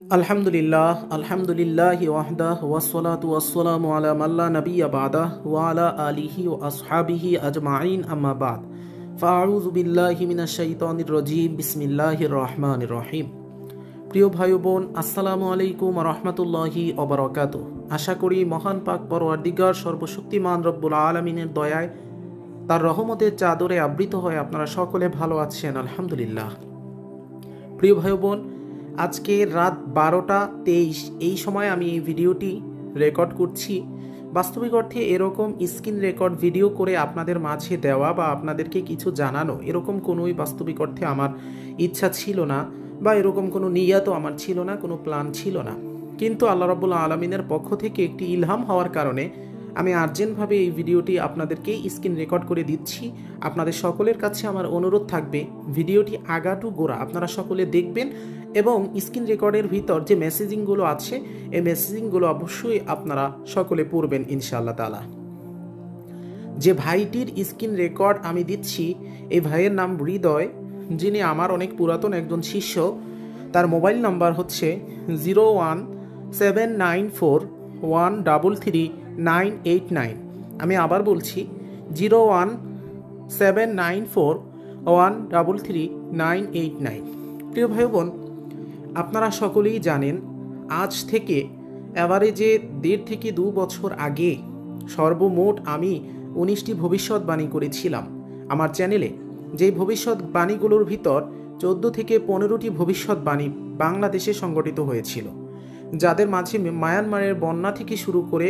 আলহামদুলিল্লাহি ওয়াহদাহ ওয়াসসালাতু ওয়াসসালামু আলা মাল্লা নাবিয়্যা বা'দাহ ওয়া আলা আলিহি ওয়া আসহাবিহি আজমাইন আম্মা বা'দ ফাআউযু বিল্লাহি মিনাশ শাইতানির রাজীম বিসমিল্লাহির রহমানির রহিম। প্রিয় ভাই বোন, আসসালামু আলাইকুম ওয়া রাহমাতুল্লাহি ওয়া বারাকাতুহু। আশা করি মহান পাক পরওয়ারদিগার সর্বশক্তিমান রব্বুল আলামিনের দয়ায় তার রহমতের চাদরে আবৃত হয়ে আপনারা সকলে ভালো আছেন আলহামদুলিল্লাহ। প্রিয় ভাই বোন, আজকে রাত 12:23 এই সময় আমি এই ভিডিওটি রেকর্ড করছি। বাস্তবিক অর্থে এরকম স্ক্রিন রেকর্ড ভিডিও করে আপনাদের মাঝে দেওয়া বা আপনাদেরকে কিছু জানানো এরকম কোনোই বাস্তবিক অর্থে আমার ইচ্ছা ছিল না, বা এরকম কোনো নিয়াতও আমার ছিল না, কোনো প্ল্যান ছিল না। কিন্তু আল্লাহ রাব্বুল আলামিনের পক্ষ থেকে একটি ইলহাম হওয়ার কারণে আমি আর্জেন্টভাবে এই ভিডিওটি আপনাদেরকে স্ক্রিন রেকর্ড করে দিচ্ছি। আপনাদের সকলের কাছে আমার অনুরোধ থাকবে, ভিডিওটি আগা টু গোড়া আপনারা সকলে দেখবেন এবং স্ক্রিন রেকর্ডের ভিতর যে মেসেজিংগুলো আছে এই মেসেজিংগুলো অবশ্যই আপনারা সকলে পড়বেন ইনশাআল্লাহ তাআলা। যে ভাইটির স্ক্রিন রেকর্ড আমি দিচ্ছি এই ভাইয়ের নাম হৃদয়, যিনি আমার অনেক পুরাতন একজন শিষ্য। তার মোবাইল নাম্বার হচ্ছে 01794133989। আমি আবার বলছি 01794133989। প্রিয় ভাই বোন, আপনারা সকলেই জানেন আজ থেকে এভারেজে 1.5 থেকে 2 বছর আগে সর্বমোট আমি 19টি ভবিষ্যৎবাণী করেছিলাম আমার চ্যানেলে। যেই ভবিষ্যৎবাণীগুলোর ভিতর 14 থেকে 15টি ভবিষ্যৎবাণী বাংলাদেশে সংগঠিত হয়েছিল, যাদের মাঝে মায়ানমারের বন্যা থেকে শুরু করে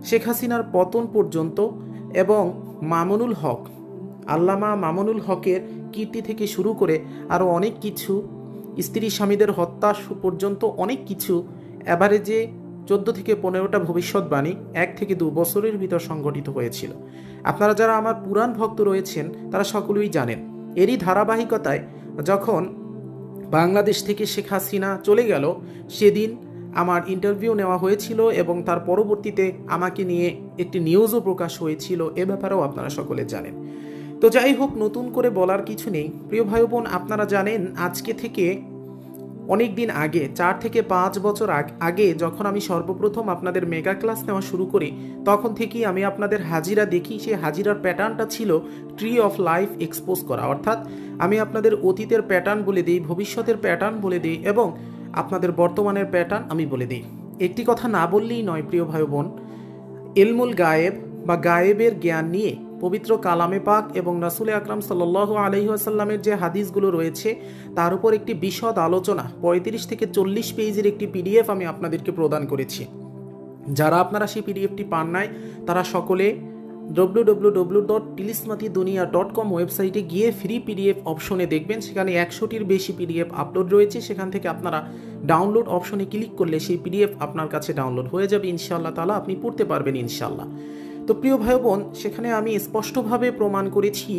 শেখ হাসিনার পতন পর্যন্ত এবং মামুনুল হক, আল্লামা মামুনুল হকের কীর্তি থেকে শুরু করে আরও অনেক কিছু, স্ত্রী স্বামীদের হত্যা পর্যন্ত অনেক কিছু অ্যাভারেজে 14 থেকে 15টা ভবিষ্যৎবাণী 1 থেকে 2 বছরের ভিতর সংগঠিত হয়েছিল। আপনারা যারা আমার পুরাণ ভক্ত রয়েছেন তারা সকলেই জানেন। এরই ধারাবাহিকতায় যখন বাংলাদেশ থেকে শেখ হাসিনা চলে গেল, সেদিন আমার ইন্টারভিউ নেওয়া হয়েছিল এবং তার পরবর্তীতে আমাকে নিয়ে একটি নিউজও প্রকাশ হয়েছিল, এ ব্যাপারেও আপনারা সকলে জানেন। তো যাই হোক, নতুন করে বলার কিছু নেই। প্রিয় ভাই বোন, আপনারা জানেন আজকে থেকে অনেক দিন আগে, 4 থেকে 5 বছর আগে যখন আমি সর্বপ্রথম আপনাদের মেগা ক্লাস নেওয়া শুরু করি, তখন থেকেই আমি আপনাদের হাজিরা দেখি। সেই হাজিরার প্যাটার্নটা ছিল ট্রি অফ লাইফ এক্সপোজ করা, অর্থাৎ আমি আপনাদের অতীতের প্যাটার্ন বলে দিই, ভবিষ্যতের প্যাটার্ন বলে দিই এবং আপনাদের বর্তমানের প্যাটার্ন আমি বলে দিই। একটি কথা না বললেই নয় প্রিয় ভাই বোন, ইলমুল গায়েব বা গায়েবের জ্ঞান নিয়ে পবিত্র কালামে পাক এবং রাসূল আকরাম সাল্লাল্লাহু আলাইহি ওয়াসাল্লামের যে হাদিসগুলো রয়েছে তার উপর একটি বিশদ আলোচনা 35 থেকে 40 পেজের একটি পিডিএফ আমি আপনাদেরকে প্রদান করেছি। যারা আপনারা সেই পিডিএফটি পান নাই তারা সকলে www.tilismatidunia.com ওয়েবসাইটে গিয়ে ফ্রি পিডিএফ অপশনে দেখবেন, সেখানে 100টির বেশি পিডিএফ আপলোড রয়েছে। সেখান থেকে আপনারা ডাউনলোড অপশনে ক্লিক করলে সেই পিডিএফ আপনার কাছে ডাউনলোড হয়ে যাবে ইনশাআল্লাহ তাআলা, আপনি পড়তে পারবেন ইনশাআল্লাহ। তো প্রিয় ভাই বোন, সেখানে আমি স্পষ্টভাবে প্রমাণ করেছি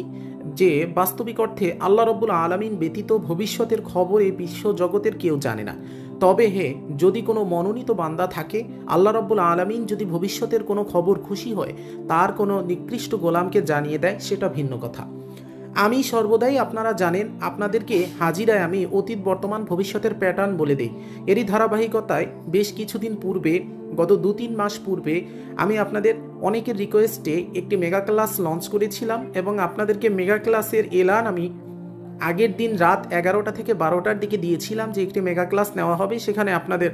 যে বাস্তবিক অর্থে আল্লাহ রাব্বুল আলামিন ব্যতীত ভবিষ্যতের খবর এই বিশ্ব জগতের কেউ জানে না। তবে যদি কোনো মনোনীত বান্দা থাকে, আল্লাহ রাব্বুল আলামিন যদি ভবিষ্যতের কোনো খবর খুশি হয় তার কোনো নিকৃষ্ট গোলামকে জানিয়ে দেয়, সেটা ভিন্ন কথা। আমি সর্বদাই, আপনারা জানেন, আপনাদেরকে হাজিরায় আমি অতীত বর্তমান ভবিষ্যতের প্যাটার্ন বলে দিই। এরই ধারাবাহিকতায় বেশ কিছুদিন পূর্বে, গত 2-3 মাস পূর্বে আমি আপনাদের অনেকের রিকোয়েস্টে একটি মেগা ক্লাস লঞ্চ করেছিলাম এবং আপনাদেরকে মেগা ক্লাসের এলান আমি আগের দিন রাত 11টা থেকে 12টার দিকে দিয়েছিলাম যে একটি মেগা ক্লাস নেওয়া হবে, সেখানে আপনাদের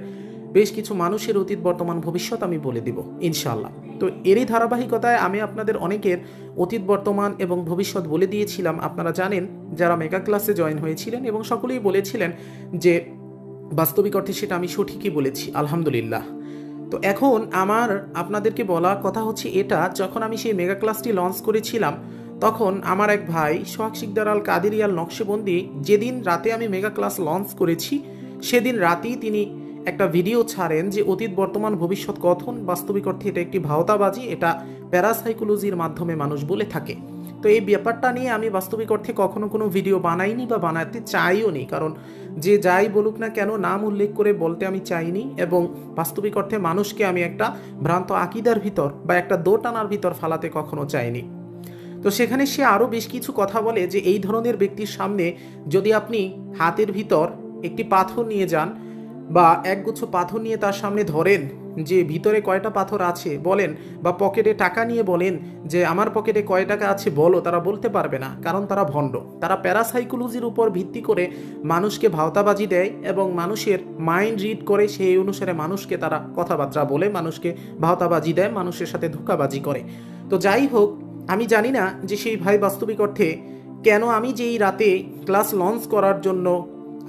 বেশ কিছু মানুষের অতীত বর্তমান ভবিষ্যৎ আমি বলে দিব ইনশাআল্লাহ। তো এরই ধারাবাহিকতায় আমি আপনাদের অনেকের অতীত বর্তমান এবং ভবিষ্যৎ বলে দিয়েছিলাম। আপনারা জানেন যারা মেগা ক্লাসে জয়েন হয়েছিলেন এবং সকলেই বলেছিলেন যে বাস্তবিক অর্থে সেটা আমি সঠিকই বলেছি আলহামদুলিল্লাহ। তো এখন আমার আপনাদেরকে বলা কথা হচ্ছে এটা, যখন আমি সেই মেগা ক্লাসটি লঞ্চ করেছিলাম তখন আমার এক ভাই সোহাগ শিকদার আল কাদেরী আল নকশবন্দি, যেদিন রাতে আমি মেগা ক্লাস লঞ্চ করেছি সেদিন রাতেই তিনি একটা ভিডিও ছাড়েন যে অতীত বর্তমান ভবিষ্যৎ কথন বাস্তবিক অর্থে এটা একটি ভাওতাবাজি, এটা প্যারাসাইকোলজির মাধ্যমে মানুষ বলে থাকে। তো এই ব্যাপারটা নিয়ে আমি বাস্তবিক অর্থে কখনো কোনো ভিডিও বানাইনি বা বানাতে চাইও নি, কারণ যে যাই বলুক না কেন নাম উল্লেখ করে বলতে আমি চাইনি এবং বাস্তবিক অর্থে মানুষকে আমি একটা ভ্রান্ত আকিদার ভিতর বা একটা দোটানার ভিতর ফালাতে কখনো চাইনি। তো সেখানে সে আরও বেশ কিছু কথা বলে যে এই ধরনের ব্যক্তির সামনে যদি আপনি হাতের ভিতর একটি পাথর নিয়ে যান বা একগুচ্ছ পাথর নিয়ে তার সামনে ধরেন যে ভিতরে কয়টা পাথর আছে বলেন, বা পকেটে টাকা নিয়ে বলেন যে আমার পকেটে কয় টাকা আছে বলো, তারা বলতে পারবে না, কারণ তারা ভণ্ড। তারা প্যারাসাইকোলজির উপর ভিত্তি করে মানুষকে ভাওতাবাজি দেয় এবং মানুষের মাইন্ড রিড করে সেই অনুসারে মানুষকে তারা কথাবার্তা বলে, মানুষকে ভাওতাবাজি দেয়, মানুষের সাথে ধোঁকাবাজি করে। তো যাই হোক, আমি জানি না যে সেই ভাই বাস্তবিক অর্থে কেন আমি যেই রাতে ক্লাস লঞ্চ করার জন্য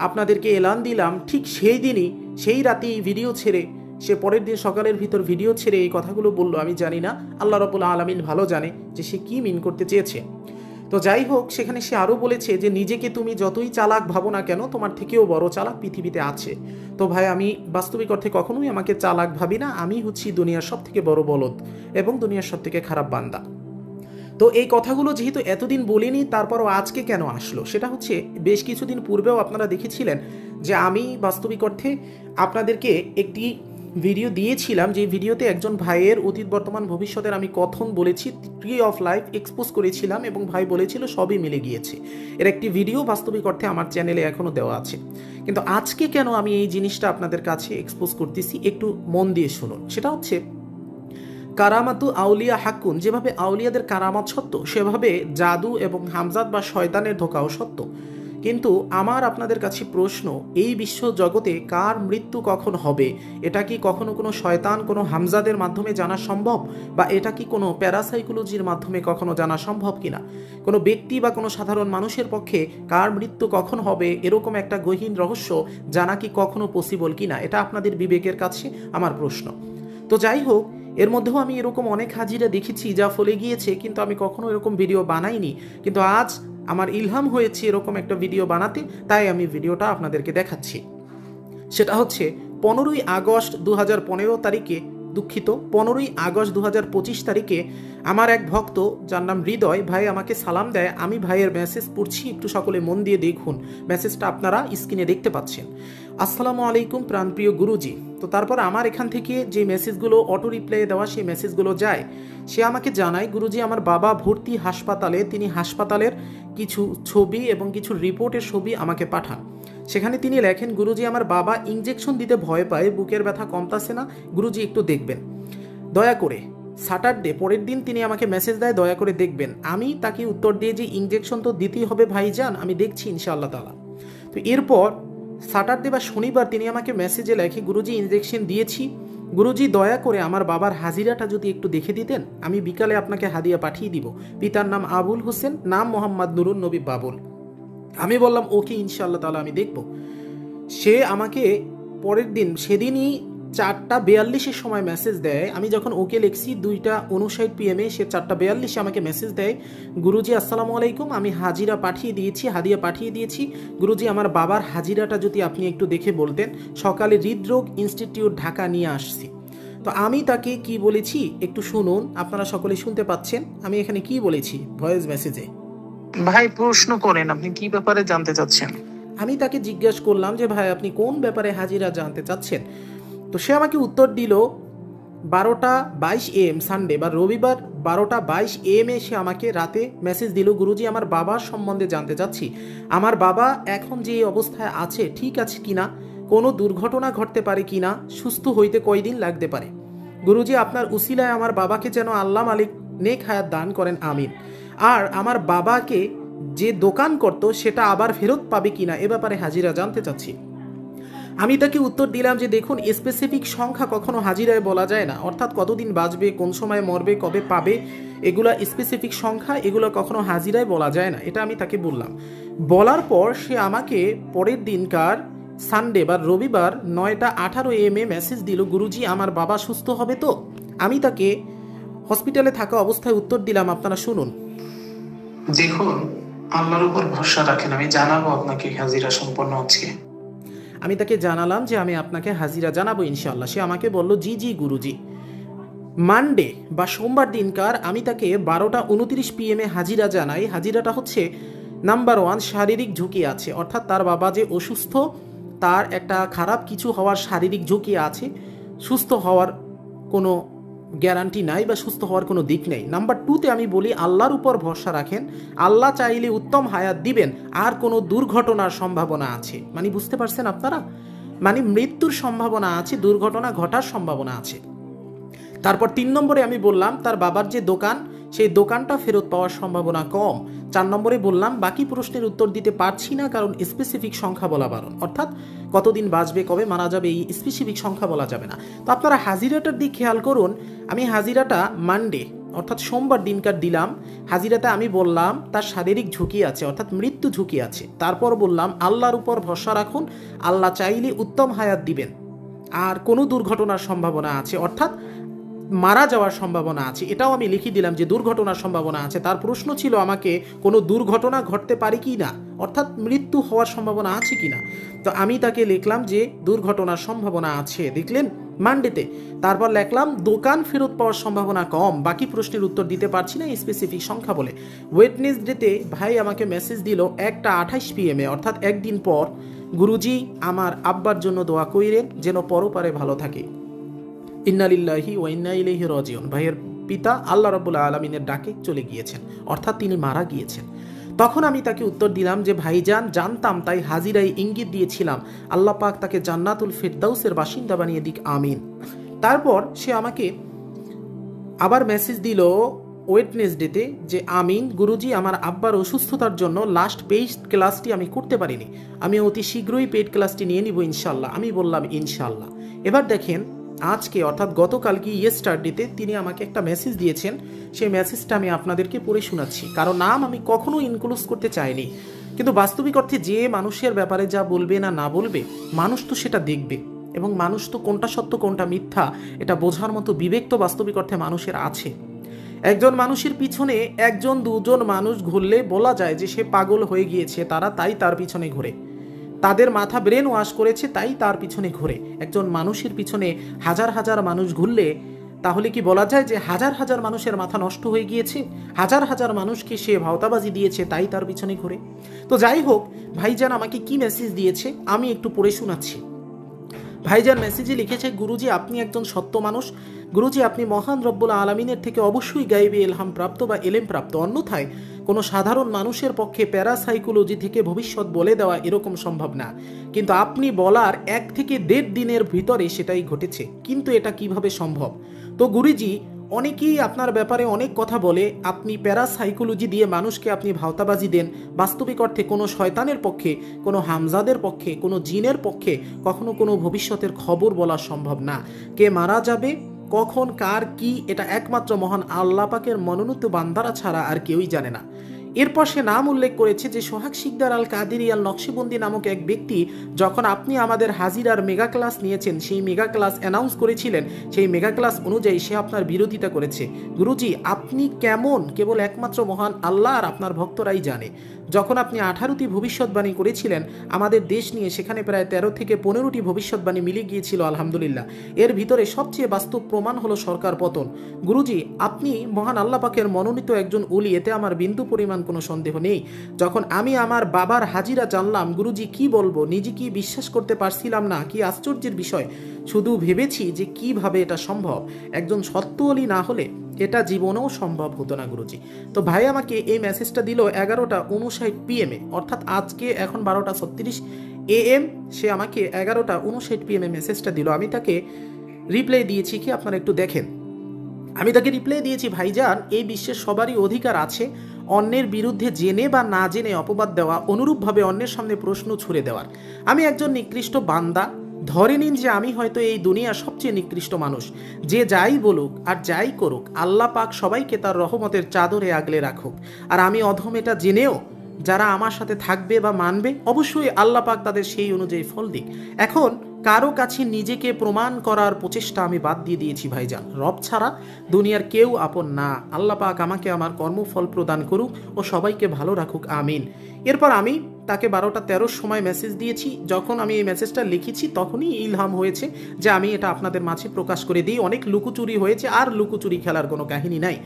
আপনাদেরকে এলান দিলাম ঠিক সেই দিনই সেই রাতেই ভিডিও ছেড়ে সে পরের দিন সকালের ভিতর ভিডিও ছেড়ে এই কথাগুলো বললো, আমি জানি না। আল্লাহ রাব্বুল আলামিন ভালো জানে যে সে কী মিন করতে চেয়েছে। তো যাই হোক, সেখানে সে আরও বলেছে যে নিজেকে তুমি যতই চালাক ভাবো না কেন, তোমার থেকেও বড় চালাক পৃথিবীতে আছে। তো ভাই, আমি বাস্তবিক অর্থে কখনোই আমাকে চালাক ভাবি না। আমি হচ্ছি দুনিয়ার সব থেকে বড় বলদ এবং দুনিয়ার সব থেকে খারাপ বান্দা। তো এই কথাগুলো যেহেতু এতদিন বলিনি, তারপরও আজকে কেন আসলো সেটা হচ্ছে, বেশ কিছুদিন পূর্বেও আপনারা দেখেছিলেন যে আমি বাস্তবিক অর্থে আপনাদেরকে একটি ভিডিও দিয়েছিলাম, যে ভিডিওতে একজন ভাইয়ের অতীত বর্তমান ভবিষ্যতের আমি কথন বলেছি, ট্রি অফ লাইফ এক্সপোজ করেছিলাম এবং ভাই বলেছিল সবই মিলে গিয়েছে। এর একটি ভিডিও বাস্তবিক অর্থে আমার চ্যানেলে এখনও দেওয়া আছে। কিন্তু আজকে কেন আমি এই জিনিসটা আপনাদের কাছে এক্সপোজ করতেছি, একটু মন দিয়ে শুনুন। সেটা হচ্ছে, কারামাতু আউলিয়া হাক্কুন, যেভাবে আউলিয়াদের কারামাত সত্য, সেভাবে জাদু এবং হামজাত বা শয়তানের ধোঁকাও সত্য। কিন্তু আমার আপনাদের কাছে প্রশ্ন, এই বিশ্ব জগতে কার মৃত্যু কখন হবে, এটা কি কখনো কোনো শয়তান, কোনো হামজাদের মাধ্যমে জানা সম্ভব, বা এটা কি কোনো প্যারাসাইকোলজির মাধ্যমে কখনো জানা সম্ভব কিনা? কোনো ব্যক্তি বা কোনো সাধারণ মানুষের পক্ষে কার মৃত্যু কখন হবে এরকম একটা গহীন রহস্য জানা কি কখনো পসিবল কিনা, এটা আপনাদের বিবেকের কাছে আমার প্রশ্ন। তো যাই হোক, এর মধ্যেও আমি এরকম অনেক হাজিরা দেখেছি যা ফলে গিয়েছে, কিন্তু আমি কখনো এরকম ভিডিও বানাইনি। কিন্তু আজ আমার ইলহাম হয়েছে এরকম একটা ভিডিও বানাতে, তাই আমি ভিডিওটা আপনাদেরকে দেখাচ্ছি। সেটা হচ্ছে 15ই আগস্ট 2015 তারিখে, দুঃখিত 15ই আগস্ট 2025 তারিখে আমার এক ভক্ত, যার নাম হৃদয় ভাই, আমাকে সালাম দেয়। আমি ভাইয়ের মেসেজ পড়ছি, একটু সকলে মন দিয়ে দেখুন। মেসেজটা আপনারা স্ক্রিনে দেখতে পাচ্ছেন। আসসালামু আলাইকুম প্রাণপ্রিয় গুরুজি। তো তারপর আমার এখান থেকে যে মেসেজগুলো অটো রিপ্লাই দেওয়া, সেই মেসেজগুলো যায়। সে আমাকে জানায়, গুরুজি আমার বাবা ভর্তি হাসপাতালে, তিনি হাসপাতালের কিছু ছবি এবং কিছু রিপোর্টের ছবি আমাকে পাঠান। সেখানে তিনি লেখেন, গুরুজি আমার বাবা ইনজেকশন দিতে ভয় পায়, বুকের ব্যথা কমতাছে না, গুরুজি একটু দেখবেন দয়া করে। স্যাটারডে পরের দিন তিনি আমাকে মেসেজ দেয়, দয়া করে দেখবেন। আমি তাকে উত্তর দিয়ে যে ইনজেকশন তো দিতেই হবে ভাইজান, আমি দেখছি ইনশাআল্লাহ তাআলা। তো এরপর স্যাটারডে বা শনিবার তিনি আমাকে মেসেজে লেখে, গুরুজি ইনজেকশন দিয়েছি, গুরুজি দয়া করে আমার বাবার হাজিরাটা যদি একটু দেখে দিতেন, আমি বিকালে আপনাকে হাদিয়া পাঠিয়ে দিব। পিতার নাম আবুল হোসেন, নাম মোহাম্মদ নুরুন নবী বাবুল। আমি বললাম ওকে ইনশাআল্লাহ তাআলা আমি দেখব। সে আমাকে পরের দিন, সেদিনই 4:42-এর সময় মেসেজ দেয়। আমি যখন ওকে লিখছি 2:59 PM, সে 4:42-এ আমাকে মেসেজ দেয়, গুরুজি আসসালামু আলাইকুম, আমি হাজিরা পাঠিয়ে দিয়েছি, হাদিয়া পাঠিয়ে দিয়েছি। গুরুজি আমার বাবার হাজিরাটা যদি আপনি একটু দেখে বলতেন, সকালে হৃদরোগ ইনস্টিটিউট ঢাকা নিয়ে আসছি। তো আমি তাকে কি বলেছি একটু শুনুন, আপনারা সকলে শুনতে পাচ্ছেন আমি এখানে কি বলেছি ভয়েস মেসেজে। ভাই প্রশ্ন করেন, আপনি কি ব্যাপারে জানতে চাচ্ছেন? আমি তাকে জিজ্ঞাসা করলাম যে ভাই আপনি কোন ব্যাপারে হাজিরা জানতে চাচ্ছেন। তো সে আমাকে উত্তর দিল 12:22 AM, সানডে বা রবিবার 12:22 AM সে আমাকে রাতে মেসেজ দিল, গুরুজি আমার বাবার সম্বন্ধে জানতে চাচ্ছি। আমার বাবা এখন যে অবস্থায় আছে ঠিক আছে কিনা, কোনো দুর্ঘটনা ঘটতে পারে কিনা, সুস্থ হইতে কয়দিন লাগতে পারে। গুরুজি আপনার উসিলায় আমার বাবাকে যেন আল্লাহ মালিক নেক হায়াত দান করেন, আমিন। আর আমার বাবাকে যে দোকান করত সেটা আবার ফেরত পাবে কিনা, এ ব্যাপারে হাজিরা জানতে চাচ্ছি। আমি তাকে উত্তর দিলাম যে দেখুন, স্পেসিফিক সংখ্যা কখনো হাজিরায় বলা যায় না, অর্থাৎ কতদিন বাঁচবে, কোন সময় মরবে, কবে পাবে, এগুলা স্পেসিফিক সংখ্যা, এগুলো কখনো হাজিরায় বলা যায় না, এটা আমি তাকে বললাম। বলার পর সে আমাকে পরের দিনকার সানডে বা রবিবার 9:18 AM মেসেজ দিল, গুরুজি আমার বাবা সুস্থ হবে তো। আমি তাকে হসপিটালে থাকা অবস্থায় উত্তর দিলাম, আপনারা শুনুন। দেখুন, আল্লাহর উপর ভরসা রাখেন, আমি জানাবো আপনাকে হাজিরা সম্পন্ন হচ্ছে। আমি তাকে জানালাম যে আমি আপনাকে হাজিরা জানাবো ইনশাআল্লাহ। সে আমাকে বলল জি জি গুরুজি। মানডে বা সোমবার দিনকার আমি তাকে 12:29 PM হাজিরা জানাই। হাজিরাটা হচ্ছে, নাম্বার 1, শারীরিক ঝুঁকি আছে, অর্থাৎ তার বাবা যে অসুস্থ, তার একটা খারাপ কিছু হওয়ার শারীরিক ঝুঁকি আছে, সুস্থ হওয়ার কোনো গ্যারান্টি নাই বা সুস্থ হওয়ার কোনো দিক নেই। নাম্বার 2তে আমি বলি আল্লাহর উপর ভরসা রাখেন, আল্লাহ চাইলে উত্তম হায়াত দিবেন, আর কোনো দুর্ঘটনার সম্ভাবনা আছে। মানে বুঝতে পারছেন আপনারা? মানে মৃত্যুর সম্ভাবনা আছে, দুর্ঘটনা ঘটার সম্ভাবনা আছে। তারপর 3 নম্বরে আমি বললাম তার বাবার যে দোকান, সেই দোকানটা ফেরত পাওয়ার সম্ভাবনা কম। 4 নম্বরে বললাম বাকি প্রশ্নের উত্তর দিতে পারছি না, কারণ স্পেসিফিক সংখ্যা বলা বারণ, অর্থাৎ কতদিন বাঁচবে, কবে মারা যাবে, এই স্পেসিফিক সংখ্যা বলা যাবে না। তো আপনারা হাজিরাটার দিক খেয়াল করুন। আমি হাজিরাটা মানডে অর্থাৎ সোমবার দিনকার দিলাম। হাজিরাতে আমি বললাম তার শারীরিক ঝুঁকি আছে, অর্থাৎ মৃত্যু ঝুঁকি আছে। তারপর বললাম আল্লাহর উপর ভরসা রাখুন, আল্লাহ চাইলে উত্তম হায়াত দিবেন, আর কোনো দুর্ঘটনার সম্ভাবনা আছে, অর্থাৎ মারা যাওয়ার সম্ভাবনা আছে। এটাও আমি লিখে দিলাম যে দুর্ঘটনার সম্ভাবনা আছে। তার প্রশ্ন ছিল আমাকে কোনো দুর্ঘটনা ঘটতে পারে কি না, অর্থাৎ মৃত্যু হওয়ার সম্ভাবনা আছে কি না। তো আমি তাকে লিখলাম যে দুর্ঘটনার সম্ভাবনা আছে, দেখলেন মানডেতে। তারপর লিখলাম দোকান ফেরত পাওয়ার সম্ভাবনা কম, বাকি প্রশ্নের উত্তর দিতে পারছি না স্পেসিফিক সংখ্যা বলে। ওয়েডনেসডেতে ভাই আমাকে মেসেজ দিল 1:28 PM, অর্থাৎ একদিন পর, গুরুজি আমার আব্বার জন্য দোয়া কইরেন যেন পরপারে ভালো থাকে। ইন্না লিল্লাহি ওয়া ইন্না ইলাইহি রাজিউন। ভাইয়ের পিতা আল্লাহ রাব্বুল আলামিনের ডাকে চলে গিয়েছেন, অর্থাৎ তিনি মারা গিয়েছেন। তখন আমি তাকে উত্তর দিলাম যে ভাইজান জানতাম, তাই হাজিরায় ইঙ্গিত দিয়েছিলাম, আল্লাহ পাক তাকে জান্নাতুল ফিরদাউসের বাসিন্দা বানিয়ে দিক, আমিন। তারপর সে আমাকে আবার মেসেজ দিল ওয়েডনেসডেতে যে আমিন গুরুজি, আমার আব্বার অসুস্থতার জন্য লাস্ট পেইড ক্লাসটি আমি করতে পারিনি, আমি অতি শীঘ্রই পেইড ক্লাসটি নিয়ে নিব ইনশাল্লাহ। আমি বললাম ইনশাল্লাহ। এবার দেখেন আজকে অর্থাৎ গতকালকে ইয়েস্টারডেতে তিনি আমাকে একটা মেসেজ দিয়েছেন। সেই মেসেজটা আমি আপনাদেরকে পড়ে শোনাচ্ছি, কারণ নাম আমি কখনো ইনক্লুড করতে চাইনি, কিন্তু বাস্তবিক অর্থে যে মানুষের ব্যাপারে যা বলবে না বলবে, মানুষ তো সেটা দেখবে, এবং মানুষ তো কোনটা সত্য কোনটা মিথ্যা এটা বোঝার মতো বিবেক তো বাস্তবিক অর্থে মানুষের আছে। একজন মানুষের পিছনে 1-2জন মানুষ ঘুরলে বলা যায় যে সে পাগল হয়ে গিয়েছে, তারা তাই তার পিছনে ঘুরে, তাদের মাথা ব্রেন ওয়াশ করেছে তাই তার পিছনে ঘুরে। একজন মানুষের পিছনে হাজার হাজার মানুষ ঘুরলে তাহলে কি বলা যায় যে হাজার হাজার মানুষের মাথা নষ্ট হয়ে গিয়েছে, হাজার হাজার মানুষকে সে ভাওতাবাজি দিয়েছে তাই তার পিছনে ঘুরে? তো যাই হোক, ভাইজান আমাকে কি মেসেজ দিয়েছে আমি একটু পড়ে শোনাচ্ছি। ভাইজান মেসেজে লিখেছে, গুরুজি আপনি একজন সত্য মানুষ, গুরুজি আপনি মহান রব্বুল আলামিনের থেকে অবশ্যই গাইবে এলহাম প্রাপ্ত বা এলেম প্রাপ্ত, অন্যথায় কোনো সাধারণ মানুষের পক্ষে প্যারাসাইকোলজি থেকে ভবিষ্যৎ বলে দেওয়া এরকম সম্ভব না, কিন্তু আপনি বলার 1 থেকে 1.5 দিনের ভিতরে সেটাই ঘটেছে, কিন্তু এটা কিভাবে সম্ভব? তো গুরুজি অনেকেই আপনার ব্যাপারে অনেক কথা বলে, আপনি প্যারাসাইকোলজি দিয়ে মানুষকে আপনি ভাওতাবাজি দেন, বাস্তবিক অর্থে কোনো শয়তানের পক্ষে, কোনো হামজাদের পক্ষে, কোনো জিনের পক্ষে কখনো কোনো ভবিষ্যতের খবর বলা সম্ভব না। কে মারা যাবে, কখন, কার, কি, এটা একমাত্র মহান আল্লাহ পাকের মনোনীত বান্দারা ছাড়া আর কেউই জানে না। এরপর সে নাম উল্লেখ করেছে যে সোহাগ শিকদার আল কাদেরি আল নকশবন্দি নামক এক ব্যক্তি, যখন আপনি আমাদের হাজিরার মেগা ক্লাস নিয়েছেন, সেই মেগা ক্লাস অ্যানাউন্স করেছিলেন, সেই মেগা ক্লাস অনুযায়ী সে আপনার বিরোধিতা করেছে। গুরুজি আপনি কেমন, কেবল একমাত্র মহান আল্লাহ আর আপনার ভক্তরাই জানে। যখন আপনি 18টি ভবিষ্যৎবাণী করেছিলেন আমাদের দেশ নিয়ে, সেখানে প্রায় 13 থেকে 15টি ভবিষ্যৎবাণী মিলে গিয়েছিল আলহামদুলিল্লাহ। এর ভিতরে সবচেয়ে বাস্তব প্রমাণ হলো সরকার পতন। গুরুজি আপনি মহান আল্লাহ পাকের মনোনীত একজন ওলি, এতে আমার বিন্দু পরিমাণ কোনো সন্দেহ নেই। যখন আমি আমার বাবার হাজিরা জানলাম, গুরুজি কি বলবো, নিজে কি বিশ্বাস করতে পারছিলাম না। কি আশ্চর্যের বিষয়, শুধু ভেবেছি যে কিভাবে এটা সম্ভব, একজন সত্য ওলি না হলে এটা জীবনেও সম্ভব হতো না গুরুজি। তো ভাই আমাকে এই মেসেজটা দিল 11:59 PM, অর্থাৎ আজকে এখন 12:36 AM। সে আমাকে 11:59 PM মেসেজটা দিল। আমি তাকে রিপ্লাই দিয়েছি কি আপনারা একটু দেখেন। আমি তাকে রিপ্লাই দিয়েছি, ভাইজান এই বিশ্বের সবারই অধিকার আছে অন্যের বিরুদ্ধে জেনে বা না জেনে অপবাদ দেওয়া, অনুরূপভাবে অন্যের সামনে প্রশ্ন ছুড়ে দেওয়ার। আমি একজন নিকৃষ্ট বান্দা, ধরে নিন যে আমি হয়তো এই দুনিয়ার সবচেয়ে নিকৃষ্ট মানুষ। যে যাই বলুক আর যাই করুক, আল্লাহ পাক সবাইকে তার রহমতের চাদরে আগলে রাখুক। আর আমি অধম এটা জেনেও যারা আমার সাথে থাকবে বা মানবে, অবশ্যই আল্লাহ পাক তাদের সেই অনুযায়ী ফল দিক। এখন কারো কাছে নিজেকে প্রমাণ করার প্রচেষ্টা আমি বাদ দিয়ে দিয়েছি ভাইজান। রব ছাড়া দুনিয়ার কেউ আপন না। আল্লাহ পাক আমাকে আমার কর্মফল প্রদান করুক ও সবাইকে ভালো রাখুক, আমিন। এরপর আমি তাকে 12:13 সময় মেসেজ দিয়েছি। যখন আমি এই মেসেজটা লিখেছি তখনই ইলহাম হয়েছে যে আমি এটা আপনাদের মাঝে প্রকাশ করে দিই। অনেক লুকোচুরি হয়েছে, আর লুকোচুরি খেলার কোনো কাহিনী নাই।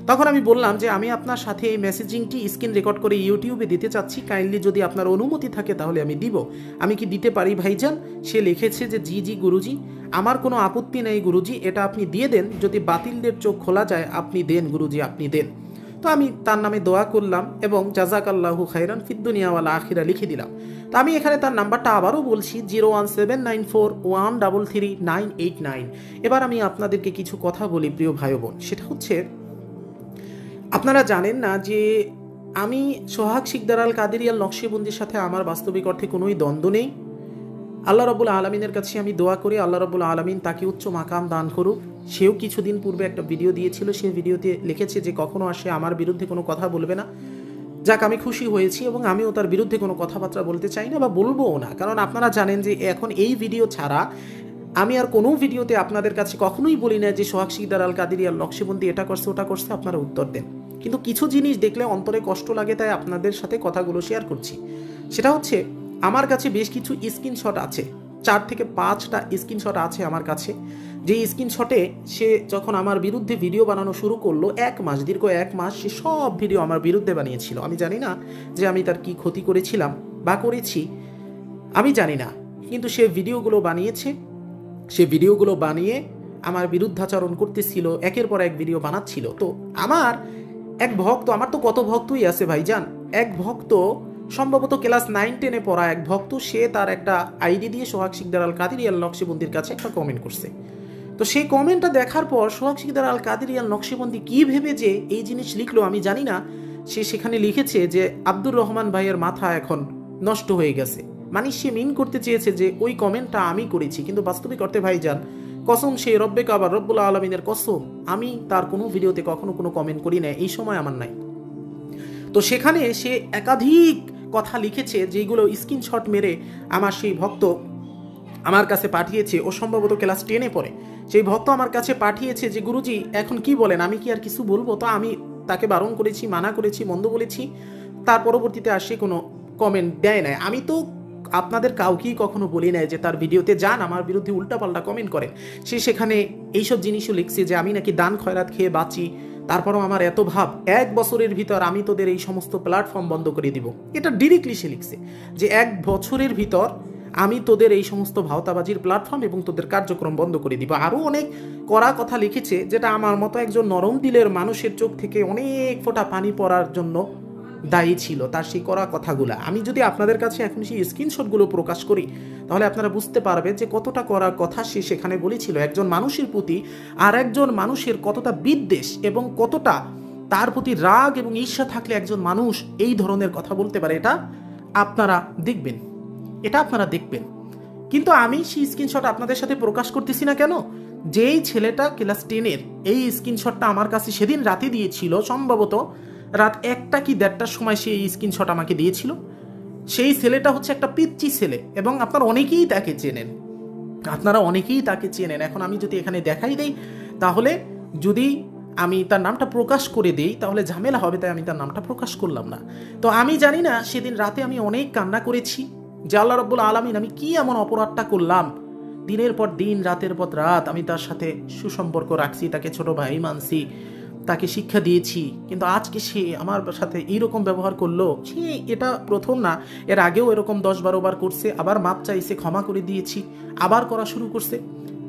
তখন আমি বললাম যে আমি আপনার সাথে এই মেসেজিংটি স্ক্রিন রেকর্ড করে ইউটিউবে দিতে চাচ্ছি, কাইন্ডলি যদি আপনার অনুমতি থাকে তাহলে আমি দিব। আমি কি দিতে পারি ভাইজান? সে লিখেছে যে জি জি গুরুজি, আমার কোনো আপত্তি নেই গুরুজি, এটা আপনি দিয়ে দেন। যদি বাতিলদের চোখ খোলা যায় আপনি দেন গুরুজি, আপনি দেন। তো আমি তার নামে দোয়া করলাম এবং জাযাকাল্লাহু খাইরান ফিদ দুনিয়া ওয়াল আখিরা লিখে দিলাম। তো আমি এখানে তার নাম্বারটা আবারও বলছি 01794133989। এবার আমি আপনাদেরকে কিছু কথা বলি প্রিয় ভাই বোন, সেটা হচ্ছে আপনারা জানেন না যে আমি সোহাগ শিকদার আল কাদেরিয়াল নকশবন্দির সাথে আমার বাস্তবিক অর্থে কোনোই দ্বন্দ্ব নেই। আল্লাহ রাব্বুল আলামিনের কাছে আমি দোয়া করি আল্লাহ রাব্বুল আলামিন তাকে উচ্চ মাকাম দান করুক। সেও কিছুদিন পূর্বে একটা ভিডিও দিয়েছিল, সেই ভিডিওতে লিখেছে যে কখনো আসে আমার বিরুদ্ধে কোনো কথা বলবে না। যাক, আমি খুশি হয়েছি এবং আমিও তার বিরুদ্ধে কোনো কথাবার্তা বলতে চাই না বা বলবোও না, কারণ আপনারা জানেন যে এখন এই ভিডিও ছাড়া আমি আর কোনো ভিডিওতে আপনাদের কাছে কখনোই বলি না যে সোহাগ শিকদার আল কাদেরিয়াল নকশবন্দি এটা করছে ওটা করছে, আপনারা উত্তর দেন। কিন্তু কিছু জিনিস দেখলে অন্তরে কষ্ট লাগে, তাই আপনাদের সাথে কথাগুলো শেয়ার করছি। সেটা হচ্ছে আমার কাছে বেশ কিছু স্ক্রিনশট আছে, 4 থেকে 5টা স্ক্রিনশট আছে আমার কাছে। যে স্ক্রিনশটে সে যখন আমার বিরুদ্ধে ভিডিও বানানো শুরু করলো, দীর্ঘ এক মাস সে সব ভিডিও আমার বিরুদ্ধে বানিয়েছিল। আমি জানি না যে আমি তার কি ক্ষতি করেছিলাম বা করেছি, আমি জানি না, কিন্তু সে ভিডিওগুলো বানিয়েছে। সে ভিডিওগুলো বানিয়ে আমার বিরুদ্ধাচরণ করতেছিল, একের পর এক ভিডিও বানাচ্ছিল। তো আমার এক ভক্ত, আমার তো কত ভক্তই আছে ভাইজান, এক ভক্ত সম্ভবত ক্লাস 9-10-এ পড়া এক ভক্ত, সে তার একটা আইডি দিয়ে সোহাগ শিকদার আল কাদেরিয়াল নকশবন্দির কাছে একটা কমেন্ট করছে। তো সেই কমেন্টটা দেখার পর সোহাগ শিকদার আল কাদেরিয়াল নকশবন্দি কি ভেবে যে এই জিনিস লিখলো আমি জানি না, সে সেখানে লিখেছে যে আব্দুর রহমান ভাইয়ের মাথা এখন নষ্ট হয়ে গেছে। মানে সে মিন করতে চেয়েছে যে ওই কমেন্টটা আমি করেছি, কিন্তু বাস্তবিক অর্থে ভাইজান কসম সেই রব্বে কাবা রব্বুল আলামিনের কসম, আমি তার কোনো ভিডিওতে কখনো কোনো কমেন্ট করি না, এই সময় আমার নাই। তো সেখানে সে একাধিক কথা লিখেছে যেগুলো স্ক্রিনশট মেরে আমার সেই ভক্ত আমার কাছে পাঠিয়েছে। ও সম্ভবত ক্লাস 10-এ পড়ে। সেই ভক্ত আমার কাছে পাঠিয়েছে যে গুরুজি এখন কি বলেন, আমি কি আর কিছু বলবো? তো আমি তাকে বারণ করেছি, মানা করেছি, মন্দ বলেছি। তার পরবর্তীতে আর সে কোনো কমেন্ট দেয় নাই। আমি তো আপনাদের কাউকেই কখনো বলি নাই যে তার ভিডিওতে যান আমার বিরুদ্ধে উল্টাপাল্টা কমেন্ট করেন। সে সেখানে এইসব জিনিসও লিখছে যে আমি নাকি দান খয়রাত খেয়ে বাঁচি, তারপরও আমার এত ভাব 1 বছরের ভিতর আমি তোদের এই সমস্ত প্ল্যাটফর্ম বন্ধ করে দিব। এটা ডিরেক্টলি সে লিখছে যে 1 বছরের ভিতর আমি তোদের এই সমস্ত ভাওতাবাজির প্ল্যাটফর্ম এবং তোদের কার্যক্রম বন্ধ করে দিব। আরও অনেক কড়া কথা লিখেছে, যেটা আমার মতো একজন নরম দিলের মানুষের চোখ থেকে অনেক ফোঁটা পানি পড়ার জন্য দায়ী ছিল তার সেই কড়া কথাগুলো। আমি যদি আপনাদের কাছে এখন সেই স্ক্রিনশটগুলো প্রকাশ করি তাহলে আপনারা বুঝতে পারবেন যে কতটা কড়া কথা সে সেখানে বলেছিল। একজন মানুষের প্রতি আর একজন মানুষের কতটা বিদ্বেষ এবং কতটা তার প্রতি রাগ এবং ঈর্ষা থাকলে একজন মানুষ এই ধরনের কথা বলতে পারে, এটা আপনারা দেখবেন, এটা আপনারা দেখবেন। কিন্তু আমি সেই স্ক্রিনশট আপনাদের সাথে প্রকাশ করতেছি না কেন? যেই ছেলেটা ক্লাস 10-এর এই স্ক্রিনশটটা আমার কাছে সেদিন রাতে দিয়েছিল, সম্ভবত রাত 1টা কি 1:30টার সময় সে এই স্ক্রিনশট আমাকে দিয়েছিল, সেই ছেলেটা হচ্ছে একটা পিচ্চি ছেলে এবং আপনারা অনেকেই তাকে চেনেন। এখন আমি যদি এখানে দেখাই দেই তাহলে যদি আমি তার নামটা প্রকাশ করে দেই তাহলে ঝামেলা হবে, তাই আমি তার নামটা প্রকাশ করলাম না। তো আমি জানি না সেদিন রাতে আমি অনেক কান্না করেছি যে আল্লাহ রাব্বুল আলামিন আমি কি এমন অপরাধটা করলাম। দিনের পর দিন, রাতের পর রাত আমি তার সাথে সুসম্পর্ক রাখছি, তাকে ছোট ভাই মানছি, তাকে শিক্ষা দিয়েছি, কিন্তু আজকে সে আমার সাথে এইরকম ব্যবহার করলো। সে এটা প্রথম না, এর আগেও এরকম 10-12 বার করছে, আবার মাপ চাইছে, ক্ষমা করে দিয়েছি, আবার করা শুরু করছে,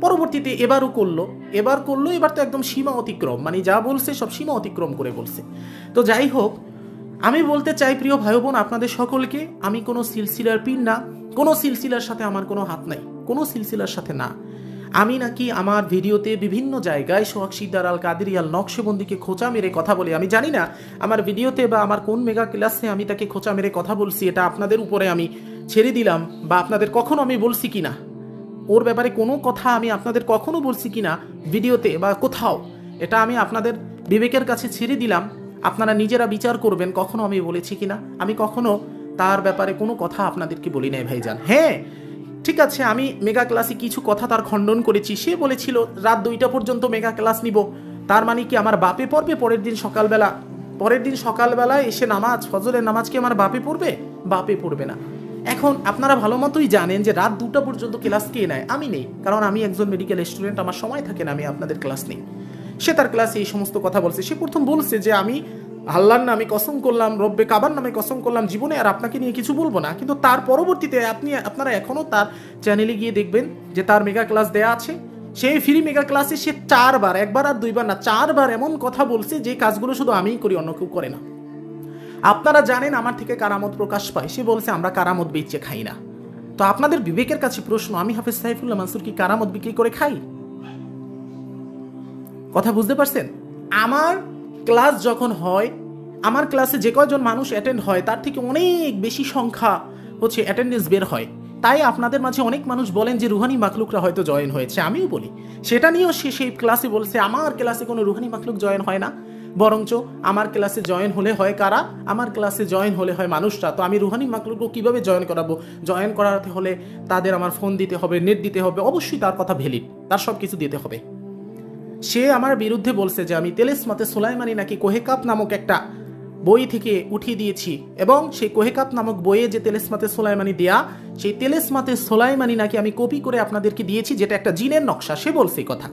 পরবর্তীতে এবার করলো, এবার তো একদম সীমা অতিক্রম, মানে যা বলছে সব সীমা অতিক্রম করে বলছে। তো যাই হোক, আমি বলতে চাই প্রিয় ভাই বোন আপনাদের সকলকে, আমি কোনো সিলসিলার পীর না, কোনো সিলসিলার সাথে আমার কোনো হাত নাই, কোনো সিলসিলার সাথে না। আমি নাকি আমার ভিডিওতে বিভিন্ন জায়গায় সোহাগ শিকদার আল কাদেরিয়াল নকশবন্দিকে খোঁচা মেরে কথা বলি। আমি জানি না আমার ভিডিওতে বা আমার কোন মেগা ক্লাসে আমি তাকে খোঁচা মেরে কথা বলছি, এটা আপনাদের উপরে আমি ছেড়ে দিলাম, বা আপনাদের কখনো আমি বলছি কিনা ওর ব্যাপারে কোনো কথা আমি আপনাদের কখনো বলছি কিনা ভিডিওতে বা কোথাও, এটা আমি আপনাদের বিবেকের কাছে ছেড়ে দিলাম। আপনারা নিজেরা বিচার করবেন কখনো আমি বলেছি কিনা। আমি কখনো তার ব্যাপারে কোনো কথা আপনাদেরকে বলি নাই ভাইজান। হ্যাঁ ঠিক আছে, আমি মেগা ক্লাসে কিছু কথা তার খণ্ডন করেছি। সে বলেছিল রাত 2টা পর্যন্ত মেগা ক্লাস নিব, তার মানে কি আমার বাপে পড়বে পরের দিন সকালবেলায় এসে ফজরের নামাজ কি আমার বাপে পড়বে না। এখন আপনারা ভালো মতোই জানেন যে রাত 2টা পর্যন্ত ক্লাস কে নেয়? আমি নেই, কারণ আমি একজন মেডিকেল স্টুডেন্ট, আমার সময় থাকে না, আমি আপনাদের ক্লাস নেই। সে তার ক্লাসে এই সমস্ত কথা বলছে। সে প্রথম বলছে যে আমি আল্লাহর নামে কসম করলাম, রব্বে কাবার নামে কসম করলাম, জীবনে আর আপনাকে নিয়ে কিছু বলবো না। কিন্তু তার পরবর্তীতে আপনারা এখনও তার চ্যানেলে গিয়ে দেখবেন যে তার মেগা ক্লাস দেয়া আছে, সেই ফ্রি মেগা ক্লাসে সে 4 বার, একবার আর 2 বার না, 4 বার এমন কথা বলছে যে কাজগুলো শুধু আমিই করি, অন্য কেউ করে না। আপনারা জানেন আমার থেকে কারামত প্রকাশ পায়, সে বলছে আমরা কারামত বেচে খাই না। তো আপনাদের বিবেকের কাছে প্রশ্ন, আমি হাফেজ সাইফুল্লাহ মানসুর কি কারামত বিক্রি করে খাই? কথা বুঝতে পারছেন? আমার ক্লাস যখন হয়, আমার ক্লাসে যে কয়জন মানুষ অ্যাটেন্ড হয় তার থেকে অনেক বেশি সংখ্যা হচ্ছে অ্যাটেন্ডেন্স বের হয়। তাই আপনাদের মাঝে অনেক মানুষ বলেন যে রুহানি মাখলুকরা হয়তো জয়েন হয়েছে, আমিও বলি সেটা নিয়েও সে সেই ক্লাসে বলছে আমার ক্লাসে কোনো রুহানি মাখলুক জয়েন হয় না, বরঞ্চ আমার ক্লাসে জয়েন হলে হয় কারা? আমার ক্লাসে জয়েন হলে হয় মানুষরা। তো আমি রুহানি মাখলুকও কীভাবে জয়েন করাবো? জয়েন করাতে হলে তাদের আমার ফোন দিতে হবে, নেট দিতে হবে, অবশ্যই তার কথা ভ্যালিড, তার সব কিছু দিতে হবে। সে আমার বিরুদ্ধে বলছে যে আমি তেলেসমাতে সোলাইমানি নাকি কোহেকাপ নামক একটা বই থেকে উঠিয়ে দিয়েছি, এবং সেই কোহেকাপ নামক বইয়ে যে তেলেসমাতে সোলাইমানি দেয়া, সেই তেলেসমাতে সোলাইমানি নাকি আমি কপি করে আপনাদেরকে দিয়েছি, যেটা একটা জিনের নকশা। সে বলছে এই কথা,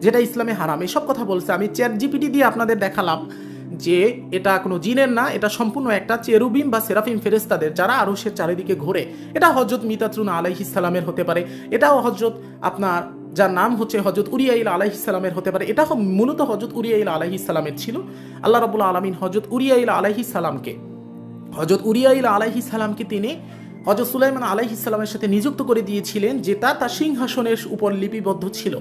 যেটা ইসলামে হারাম, এসব কথা বলছে। আমি চ্যাট জিপিটি দিয়ে আপনাদের দেখালাম যে এটা কোনো জিনের না, এটা সম্পূর্ণ একটা চেরুবিম বা সেরাফিম ফেরেস্তাদের, যারা আরশের চারিদিকে ঘোরে। এটা হযরত মিতাতুন আলাইহিস সালামের হতে পারে, এটাও হযরত আপনার যার নাম হচ্ছে হযরত উরিয়াইল আলাইহিস সালামের হতে পারে। এটা মূলত হযরত উরিয়াইল আলাইহিস সালামের ছিল। আল্লাহ রাব্বুল আলামিন হযরত উরিয়াইল আলাইহিস সালামকে তিনি হযরত সুলাইমান আলাইহিস সালামের সাথে নিযুক্ত করে দিয়েছিলেন, যেটা তার সিংহাসনের উপর লিপিবদ্ধ ছিল।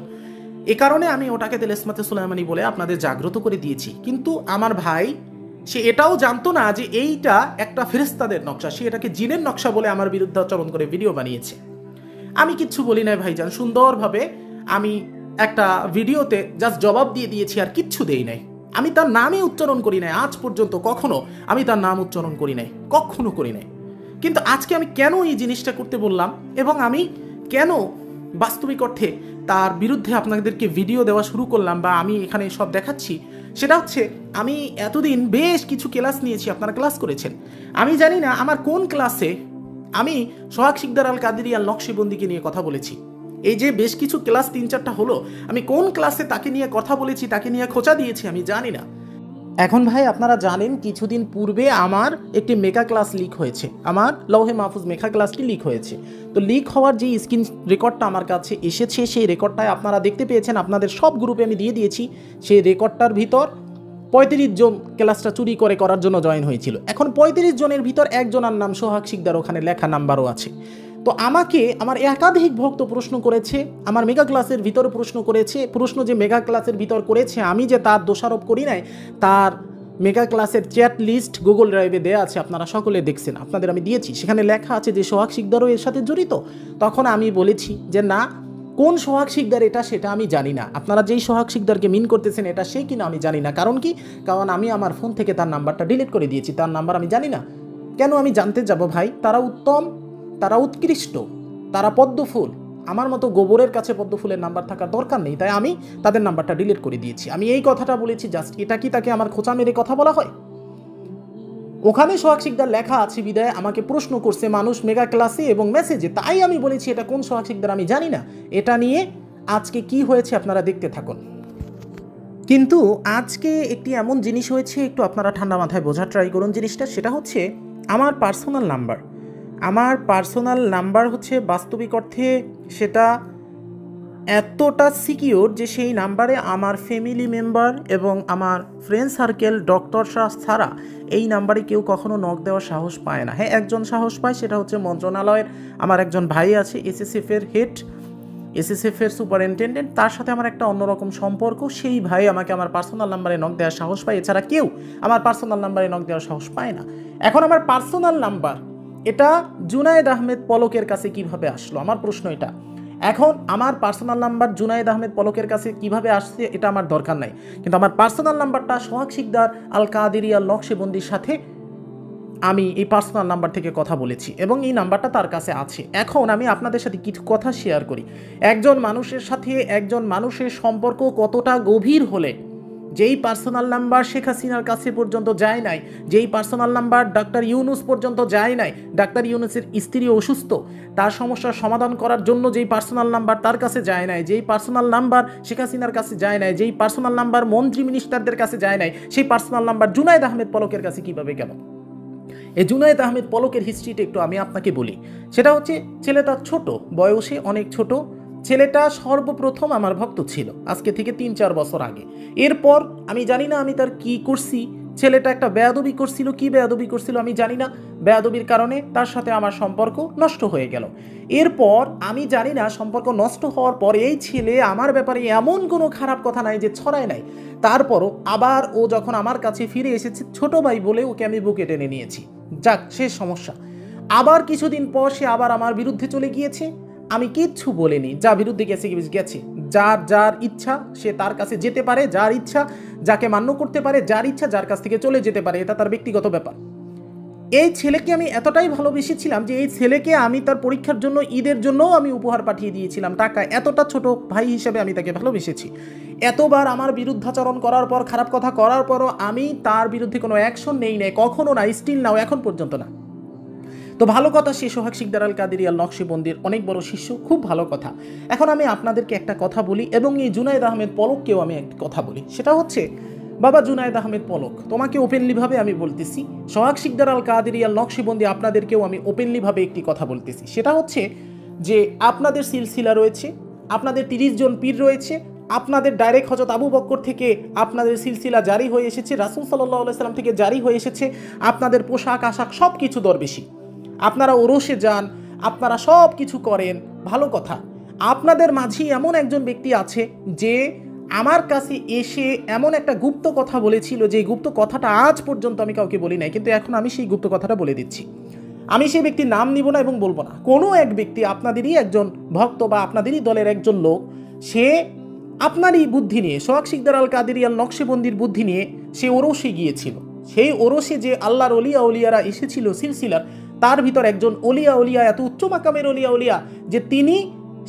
এ কারণে আমি ওটাকে তেলেসমাতে সুলাইমানি বলে আপনাদের জাগ্রত করে দিয়েছি। কিন্তু আমার ভাই সে এটাও জানতো না যে এইটা একটা ফেরেশতাদের নকশা, সে এটাকে জিনের নকশা বলে আমার বিরুদ্ধে আচরণ করে ভিডিও বানিয়েছে। আমি কিচ্ছু বলি নাই ভাইজান, সুন্দরভাবে আমি একটা ভিডিওতে জাস্ট জবাব দিয়ে দিয়েছি, আর কিচ্ছু দেই নাই। আমি তার নামই উচ্চারণ করি নাই আজ পর্যন্ত, কখনো আমি তার নাম উচ্চারণ করি নাই, কখনো করি নাই। কিন্তু আজকে আমি কেন এই জিনিসটা করতে বললাম, এবং আমি কেন বাস্তবিক অর্থে তার বিরুদ্ধে আপনাদেরকে ভিডিও দেওয়া শুরু করলাম, বা আমি এখানে সব দেখাচ্ছি, সেটা হচ্ছে আমি এতদিন বেশ কিছু ক্লাস নিয়েছি, আপনারা ক্লাস করেছেন। আমি জানি না আমার কোন ক্লাসে আমি সোহাগ শিকদার আল কাদেরী আল নকশবন্দিকে নিয়ে কথা বলেছি। এই যে বেশ কিছু ক্লাস 3-4টা হলো, আমি কোন ক্লাসে তাকে নিয়ে কথা বলেছি, তাকে নিয়ে খোঁচা দিয়েছি, আমি জানি না। এখন ভাই আপনারা জানেন কিছুদিন পূর্বে আমার একটি মেগা ক্লাস লিক হয়েছে, আমার লৌহে মাহফুজ মেগা ক্লাসটি লিক হয়েছে। তো লিক হওয়ার যে স্ক্রিন রেকর্ডটা আমার কাছে এসেছে, সেই রেকর্ডটায় আপনারা দেখতে পেয়েছেন, আপনাদের সব গ্রুপে আমি দিয়ে দিয়েছি। সেই রেকর্ডটার ভিতর 35 জন ক্লাসটা চুরি করার জন্য জয়েন হয়েছিল। এখন 35 জনের ভিতর একজনের নাম সোহাগ শিকদার, ওখানে লেখা নাম্বারও আছে। তো আমাকে আমার একাধিক ভক্ত প্রশ্ন করেছে, আমার মেগা ক্লাসের ভিতরে প্রশ্ন করেছে, প্রশ্ন যে মেগা ক্লাসের ভিতর করেছে আমি যে তার দোষারোপ করি নাই, তার মেগা ক্লাসের চ্যাট লিস্ট গুগল ড্রাইভে দেওয়া আছে, আপনারা সকলে দেখছেন, আপনাদের আমি দিয়েছি। সেখানে লেখা আছে যে সোহাগ শিকদারও এর সাথে জড়িত। তখন আমি বলেছি যে না, কোন সোহাগ শিকদার এটা সেটা আমি জানি না, আপনারা যেই সোহাগ শিকদারকে মিন করতেছেন এটা সে কিনা আমি জানি না। কারণ কি? কারণ আমি আমার ফোন থেকে তার নাম্বারটা ডিলিট করে দিয়েছি, তার নাম্বার আমি জানি না। কেন আমি জানতে যাব ভাই? তারা উত্তম, তারা উৎকৃষ্ট, তারা পদ্মফুল। আমার মতো গোবরের কাছে পদ্মফুলের নাম্বার থাকার দরকার নেই, তাই আমি তাদের নাম্বারটা ডিলিট করে দিয়েছি। আমি এই কথাটা বলেছি জাস্ট। এটা কি তাকে আমার খোঁচা মেরে কথা বলা হয়? ওখানে সোহাগ শিকদার লেখা আছে বিদায় আমাকে প্রশ্ন করছে মানুষ মেগা ক্লাসে এবং মেসেজে, তাই আমি বলেছি এটা কোন সোহাগ শিকদার আমি জানি না। এটা নিয়ে আজকে কি হয়েছে আপনারা দেখতে থাকুন। কিন্তু আজকে একটি এমন জিনিস হয়েছে, একটু আপনারা ঠান্ডা মাথায় বোঝার ট্রাই করুন জিনিসটা। সেটা হচ্ছে আমার পার্সোনাল নাম্বার হচ্ছে বাস্তবিক অর্থে সেটা এতটা সিকিউর যে সেই নাম্বারে আমার ফ্যামিলি মেম্বার এবং আমার ফ্রেন্ড সার্কেল ডক্টর ছাড়া এই নাম্বারে কেউ কখনো নক দেওয়ার সাহস পায় না। হ্যাঁ, একজন সাহস পায়, সেটা হচ্ছে মন্ত্রণালয়ের আমার একজন ভাই আছে, এসএসএফের হেড, এসএসএফের সুপারিনটেন্ডেন্ট, তার সাথে আমার একটা অন্যরকম সম্পর্ক। সেই ভাই আমাকে আমার পার্সোনাল নাম্বারে নক দেওয়ার সাহস পায়, এছাড়া কেউ আমার পার্সোনাল নাম্বারে নক দেওয়ার সাহস পায় না। এখন আমার পার্সোনাল নাম্বার এটা জুনায়েদ আহমেদ পলকের কাছে কিভাবে আসলো, আমার প্রশ্ন এটা। এখন আমার পার্সোনাল নাম্বার জুনায়েদ আহমেদ পলকের কাছে কিভাবে আসছে এটা আমার দরকার নাই, কিন্তু আমার পার্সোনাল নাম্বারটা সোহাগ শিকদার আল কাদেরী আল নকশবন্দির সাথে আমি এই পার্সোনাল নাম্বার থেকে কথা বলেছি এবং এই নাম্বারটা তার কাছে আছে। এখন আমি আপনাদের সাথে কিছু কথা শেয়ার করি। একজন মানুষের সাথে একজন মানুষের সম্পর্ক কতটা গভীর হলে যেই পার্সোনাল নাম্বার শেখ হাসিনার কাছে পর্যন্ত যায় নাই, যেই পার্সোনাল নাম্বার ডাক্তার ইউনুস পর্যন্ত যায় নাই, ডাক্তার ইউনুসের স্ত্রী অসুস্থ, তার সমস্যার সমাধান করার জন্য যেই পার্সোনাল নাম্বার তার কাছে যায় নাই, যেই পার্সোনাল নাম্বার শেখ হাসিনার কাছে যায় নাই, যেই পার্সোনাল নাম্বার মন্ত্রী মিনিস্টারদের কাছে যায় নাই, সেই পার্সোনাল নাম্বার জুনায়েদ আহমেদ পলকের কাছে কিভাবে গেল? এই জুনায়েদ আহমেদ পলকের হিস্ট্রিটা একটু আমি আপনাকে বলি। সেটা হচ্ছে ছেলেটা ছোট বয়সে, অনেক ছোট, ছেলেটা সর্বপ্রথম আমার ভক্ত ছিল আজকে থেকে 3-4 বছর আগে। এরপর আমি জানি না আমি তার কি করছি, ছেলেটা একটা বেয়াদবি করছিল, কি বেয়াদবি করছিল আমি জানি না, বেয়াদবির কারণে তার সাথে আমার সম্পর্ক নষ্ট হয়ে গেল। এরপর আমি জানি না সম্পর্ক নষ্ট হওয়ার পর এই ছেলে আমার ব্যাপারে এমন কোনো খারাপ কথা নাই যে ছড়ায় নাই, তারপরও আবার ও যখন আমার কাছে ফিরে এসেছে ছোট ভাই বলে ওকে আমি বুকে টেনে নিয়েছি, যাক শেষ সমস্যা। আবার কিছুদিন পর সে আবার আমার বিরুদ্ধে চলে গিয়েছে, আমি কিচ্ছু বলিনি, যা বিরুদ্ধে গেছে গেছে, যার যার ইচ্ছা সে তার কাছে যেতে পারে, যার ইচ্ছা যাকে মান্য করতে পারে, যার ইচ্ছা যার কাছ থেকে চলে যেতে পারে, এটা তার ব্যক্তিগত ব্যাপার। এই ছেলেকে আমি এতটাই ভালোবেসেছিলাম যে এই ছেলেকে আমি তার পরীক্ষার জন্য ঈদের জন্যও আমি উপহার পাঠিয়ে দিয়েছিলাম টাকা, এতটা ছোট ভাই হিসেবে আমি তাকে ভালোবেসেছি। এতবার আমার বিরুদ্ধাচরণ করার পর, খারাপ কথা করার পরও আমি তার বিরুদ্ধে কোনো অ্যাকশন নেই নাই, কখনো না, স্টিল নাও, এখন পর্যন্ত না। তো ভালো কথা, সে সোহাগ শিকদার আল কাদেরী আল নকশবন্দির অনেক বড় শিষ্য, খুব ভালো কথা। এখন আমি আপনাদেরকে একটা কথা বলি এবং এই জুনায়েদ আহমেদ পলককেও আমি একটা কথা বলি, সেটা হচ্ছে বাবা জুনায়েদ আহমেদ পলক, তোমাকে ওপেনলিভাবে আমি বলতেছি, সোহাগ শিকদার আল কাদেরী আল নকশবন্দি আপনাদেরকেও আমি ওপেনলিভাবে একটি কথা বলতেছি, সেটা হচ্ছে যে আপনাদের সিলসিলা রয়েছে, আপনাদের 30 জন পীর রয়েছে, আপনাদের ডাইরেক্ট হযরত আবু বকর থেকে আপনাদের সিলসিলা জারি হয়ে এসেছে, রাসূল সাল্লাল্লাহু আলাইহি সাল্লাম থেকে জারি হয়ে এসেছে, আপনাদের পোশাক আশাক সব কিছু দরবেশি, আপনারা ওরসে যান, আপনারা সব কিছু করেন, ভালো কথা। আপনাদের মাঝেই এমন একজন ব্যক্তি আছে যে আমার কাছে এসে এমন একটা গুপ্ত কথা বলেছিল, যে গুপ্ত কথাটা আজ পর্যন্ত আমি কাউকে বলি নাই, কিন্তু এখন আমি সেই গুপ্ত কথাটা বলে দিচ্ছি। আমি সেই ব্যক্তির নাম নিব না এবং বলবো না। কোনো এক ব্যক্তি, আপনাদেরই একজন ভক্ত বা আপনাদেরই দলের একজন লোক, সে আপনারই বুদ্ধি নিয়ে, সোহাগ শিকদার আল কাদেরী আল নকশবন্দির বুদ্ধি নিয়ে সে ওরসে গিয়েছিল। সেই ওরসে যে আল্লাহর অলিয়া উলিয়ারা এসেছিল সিলসিলার, তার ভিতর একজন অলিয়া উলিয়া, এত উচ্চ মাকামের অলিয়া উলিয়া, যে তিনি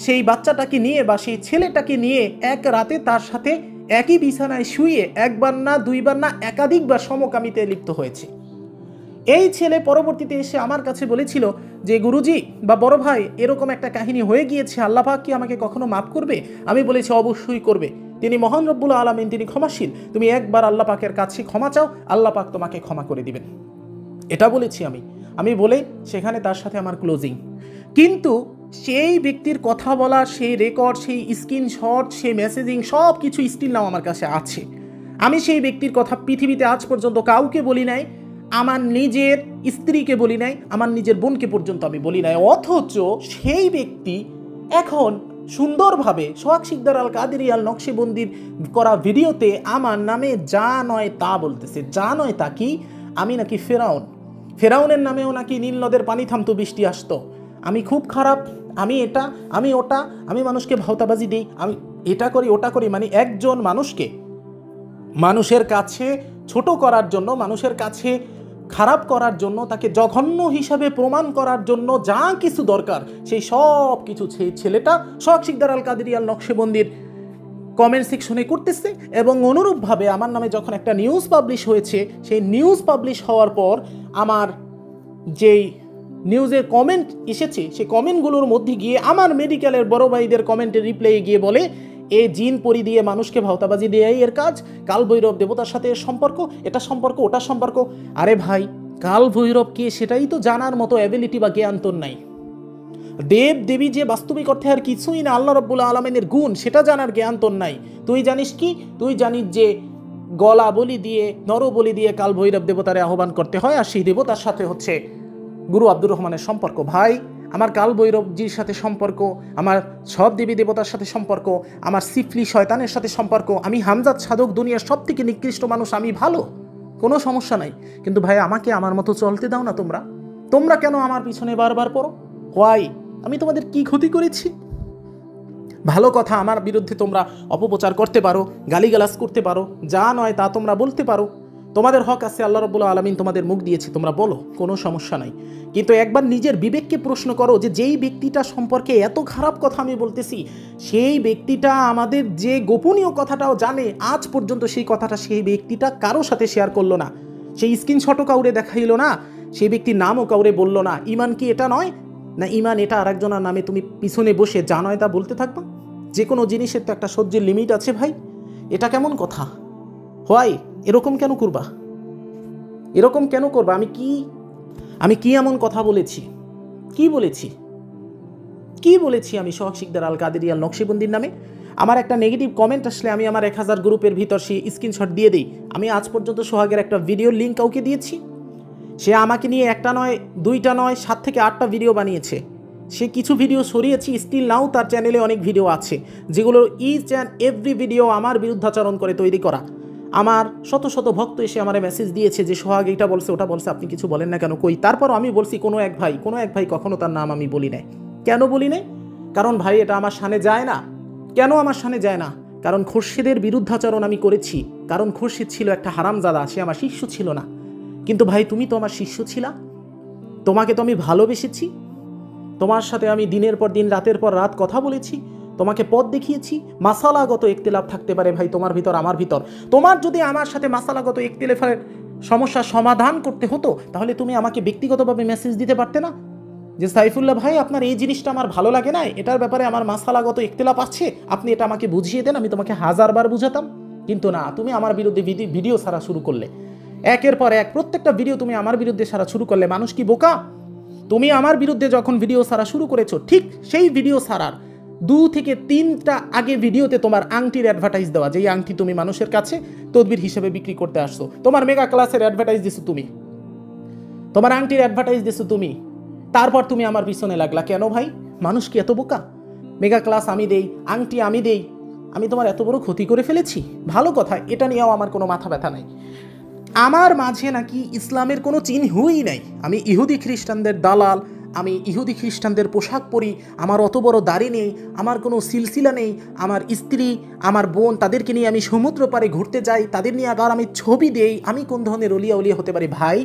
সেই বাচ্চাটাকে নিয়ে বা সেই ছেলেটাকে নিয়ে এক রাতে তার সাথে একই বিছানায় শুয়ে একবার না, দুইবার না, একাধিকবার সমকামিতে লিপ্ত হয়েছে। এই ছেলে পরবর্তীতে এসে আমার কাছে বলেছিল যে গুরুজি বা বড় ভাই, এরকম একটা কাহিনী হয়ে গিয়েছে, আল্লাহ পাক কি আমাকে কখনো মাফ করবে? আমি বলেছি অবশ্যই করবে, তিনি মহান রব্বুল আলামিন, তিনি ক্ষমাশীল, তুমি একবার আল্লাহ পাকের কাছে ক্ষমা চাও, আল্লাহ পাক তোমাকে ক্ষমা করে দিবেন, এটা বলেছি আমি বলে সেখানে তার সাথে আমার ক্লোজিং। কিন্তু সেই ব্যক্তির কথা বলা, সেই রেকর্ড, সেই স্ক্রিনশট, সেই মেসেজিং সব কিছু স্টিল নাও আমার কাছে আছে। আমি সেই ব্যক্তির কথা পৃথিবীতে আজ পর্যন্ত কাউকে বলি নাই, আমার নিজের স্ত্রীকে বলি নাই, আমার নিজের বোনকে পর্যন্ত আমি বলি নাই, অথচ সেই ব্যক্তি এখন সুন্দরভাবে সোহাগ শিকদার আল কাদেরী আল নকশবন্দির করা ভিডিওতে আমার নামে যা নয় তা বলতেছে। যা নয় তা কি? আমি নাকি ফেরাউনের নামেও নাকি নীল নদের পানি থামতো, বৃষ্টি আসতো, আমি খুব খারাপ, আমি এটা, আমি ওটা, আমি মানুষকে ভাওতাবাজি দিই, আমি এটা করি ওটা করি, মানে একজন মানুষকে মানুষের কাছে ছোট করার জন্য, মানুষের কাছে খারাপ করার জন্য, তাকে জঘন্য হিসাবে প্রমাণ করার জন্য যা কিছু দরকার সেই সব কিছু সেই ছেলেটা সোহাগ শিকদার আল কাদেরী আল নকশবন্দির কমেন্ট সেকশনে করতেছে। এবং অনুরূপভাবে আমার নামে যখন একটা নিউজ পাবলিশ হয়েছে, সেই নিউজ পাবলিশ হওয়ার পর আমার যেই নিউজের কমেন্ট এসেছে, সেই কমেন্টগুলোর মধ্যে গিয়ে আমার মেডিকেলের বড় ভাইদের কমেন্টের রিপ্লাই গিয়ে বলে, এ জিন পরি দিয়ে মানুষকে ভাওতাবাজি দেয়াই এর কাজ, কাল ভৈরব দেবতার সাথে এর সম্পর্ক, এটা সম্পর্ক ওটা সম্পর্ক। আরে ভাই, কাল ভৈরব কে সেটাই তো জানার মতো অ্যাবিলিটি বা জ্ঞান তোর নাই। দেব দেবী যে বাস্তবিক অর্থে আর কিছুই না, আল্লাহ রাব্বুল আলামিনের গুণ, সেটা জানার জ্ঞান তোর নাই। তুই জানিস কি? তুই জানিস যে গলা বলি দিয়ে, নর বলি দিয়ে কাল ভৈরব দেবতারে আহ্বান করতে হয়, আর সেই দেবতার সাথে হচ্ছে গুরু আব্দুর রহমানের সম্পর্ক। ভাই, আমার কাল ভৈরবজির সাথে সম্পর্ক, আমার সব দেবী দেবতার সাথে সম্পর্ক, আমার সিফলি শয়তানের সাথে সম্পর্ক, আমি হামজাদ সাধক, দুনিয়ার সব থেকে নিকৃষ্ট মানুষ, আমি ভালো, কোনো সমস্যা নাই। কিন্তু ভাই, আমাকে আমার মতো চলতে দাও না। তোমরা কেন আমার পিছনে বারবার পড়ো? হোয়াই? আমি তোমাদের কি ক্ষতি করেছি? ভালো কথা, আমার বিরুদ্ধে তোমরা অপপ্রচার করতে পারো, গালিগালাজ করতে পারো, যা নয় তা তোমরা বলতে পারো, তোমাদের হক আছে, আল্লাহ রাব্বুল আলামিন তোমাদের মুখ দিয়েছে, তোমরা বলো, কোনো সমস্যা নাই। কিন্তু একবার নিজের বিবেককে প্রশ্ন করো যে যেই ব্যক্তিটা সম্পর্কে এত খারাপ কথা আমি বলতেছি, সেই ব্যক্তিটা আমাদের যে গোপনীয় কথাটাও জানে, আজ পর্যন্ত সেই কথাটা সেই ব্যক্তিটা কারো সাথে শেয়ার করলো না, সেই স্ক্রিনশটও কাউরে দেখাইলো না, সেই ব্যক্তির নামও কাউরে বললো না। ইমান কি এটা নয়? না ইমান এটা আরেকজনের নামে তুমি পিছনে বসে যা নয় তা বলতে থাকবা? যে কোনো জিনিসের তো একটা সহ্যের লিমিট আছে ভাই, এটা কেমন কথা? হোয়াই? এরকম কেন করবা? আমি কি এমন কথা বলেছি? কি কি বলেছি আমি সোহাগ শিকদার আল কাদেরী আল নকশবন্দির নামে? আমার একটা নেগেটিভ কমেন্ট আসলে আমি আমার 1000 গ্রুপের ভিতর সেই স্ক্রিনশট দিয়ে দিই। আমি আজ পর্যন্ত সোহাগের একটা ভিডিওর লিঙ্ক কাউকে দিয়েছি? সে আমাকে নিয়ে একটা নয়, দুইটা নয়, 7 থেকে 8টা ভিডিও বানিয়েছে। সে কিছু ভিডিও সরিয়েছি, স্টিল নাও তার চ্যানেলে অনেক ভিডিও আছে যেগুলো ইচ অ্যান্ড এভরি ভিডিও আমার বিরুদ্ধাচরণ করে তৈরি করা। আমার শত শত ভক্ত এসে আমার মেসেজ দিয়েছে যে সোহাগ এটা বলছে, ওটা বলছে, আপনি কিছু বলেন না কেন? কই, তারপরও আমি বলছি কোনো এক ভাই কখনো তার নাম আমি বলি নাই। কেন বলি নাই? কারণ ভাই এটা আমার শানে যায় না। কেন আমার শানে যায় না? কারণ খুরশিদের বিরুদ্ধাচরণ আমি করেছি। কারণ খুরশিদ ছিল একটা হারামজাদা, সে আমার শিষ্য ছিল না। কিন্তু ভাই তুমি তো আমার শিষ্য ছিলা, তোমাকে তো আমি ভালোবেসেছি, তোমার সাথে আমি দিনের পর দিন, রাতের পর রাত কথা বলেছি, তোমাকে পথ দেখিয়েছি। মাসালাগত ইখতিলাফ থাকতে পারে ভাই তোমার ভিতর, আমার ভিতর। তোমার যদি আমার সাথে মাসালাগত ইখতিলাফের সমস্যার সমাধান করতে হতো তাহলে তুমি আমাকে ব্যক্তিগতভাবে মেসেজ দিতে পারতে না যে সাইফুল্লাহ ভাই আপনার এই জিনিসটা আমার ভালো লাগে না, এটার ব্যাপারে আমার মাসালাগত ইখতিলাফ আছে, আপনি এটা আমাকে বুঝিয়ে দেন, আমি তোমাকে 1000 বার বুঝাতাম। কিন্তু না, তুমি আমার বিরুদ্ধে ভিডিও ছাড়া শুরু করলে, একের পর এক প্রত্যেকটা ভিডিও তুমি আমার বিরুদ্ধে ছাড়া শুরু করলে। মানুষ কি বোকা? তুমি আমার বিরুদ্ধে যখন ভিডিও ছাড়া শুরু করেছো, ঠিক সেই ভিডিও ছাড়ার 2 থেকে 3টা আগে ভিডিওতে তোমার আংটির অ্যাডভার্টাইজ দেওয়া, যেই আংটি তুমি মানুষের কাছে তদবির হিসেবে বিক্রি করতে আসছো। তোমার মেগা ক্লাসের অ্যাডভার্টাইজ দিছো তুমি, তোমার আংটির অ্যাডভার্টাইজ দিছো তুমি, তারপর তুমি আমার পিছনে লাগলা কেন ভাই? মানুষ কি এত বোকা? মেগা ক্লাস আমি দেই, আংটি আমি দেই, আমি তোমার এত বড় ক্ষতি করে ফেলেছি? ভালো কথা, এটা নিয়েও আমার কোনো মাথা ব্যথা নাই। আমার মাঝে নাকি ইসলামের কোনো চিহ্নই নাই। আমি ইহুদি খ্রিস্টানদের দালাল, আমি ইহুদি খ্রিস্টানদের পোশাক পরি, আমার অত বড় দাড়ি নেই, আমার কোনো সিলসিলা নেই, আমার স্ত্রী, আমার বোন, তাদেরকে নিয়ে আমি সমুদ্র পাড়ে ঘুরতে যাই, তাদের নিয়ে আবার আমি ছবি দেই। আমি কোন ধরনের অলিয়া উলিয়া হতে পারি ভাই?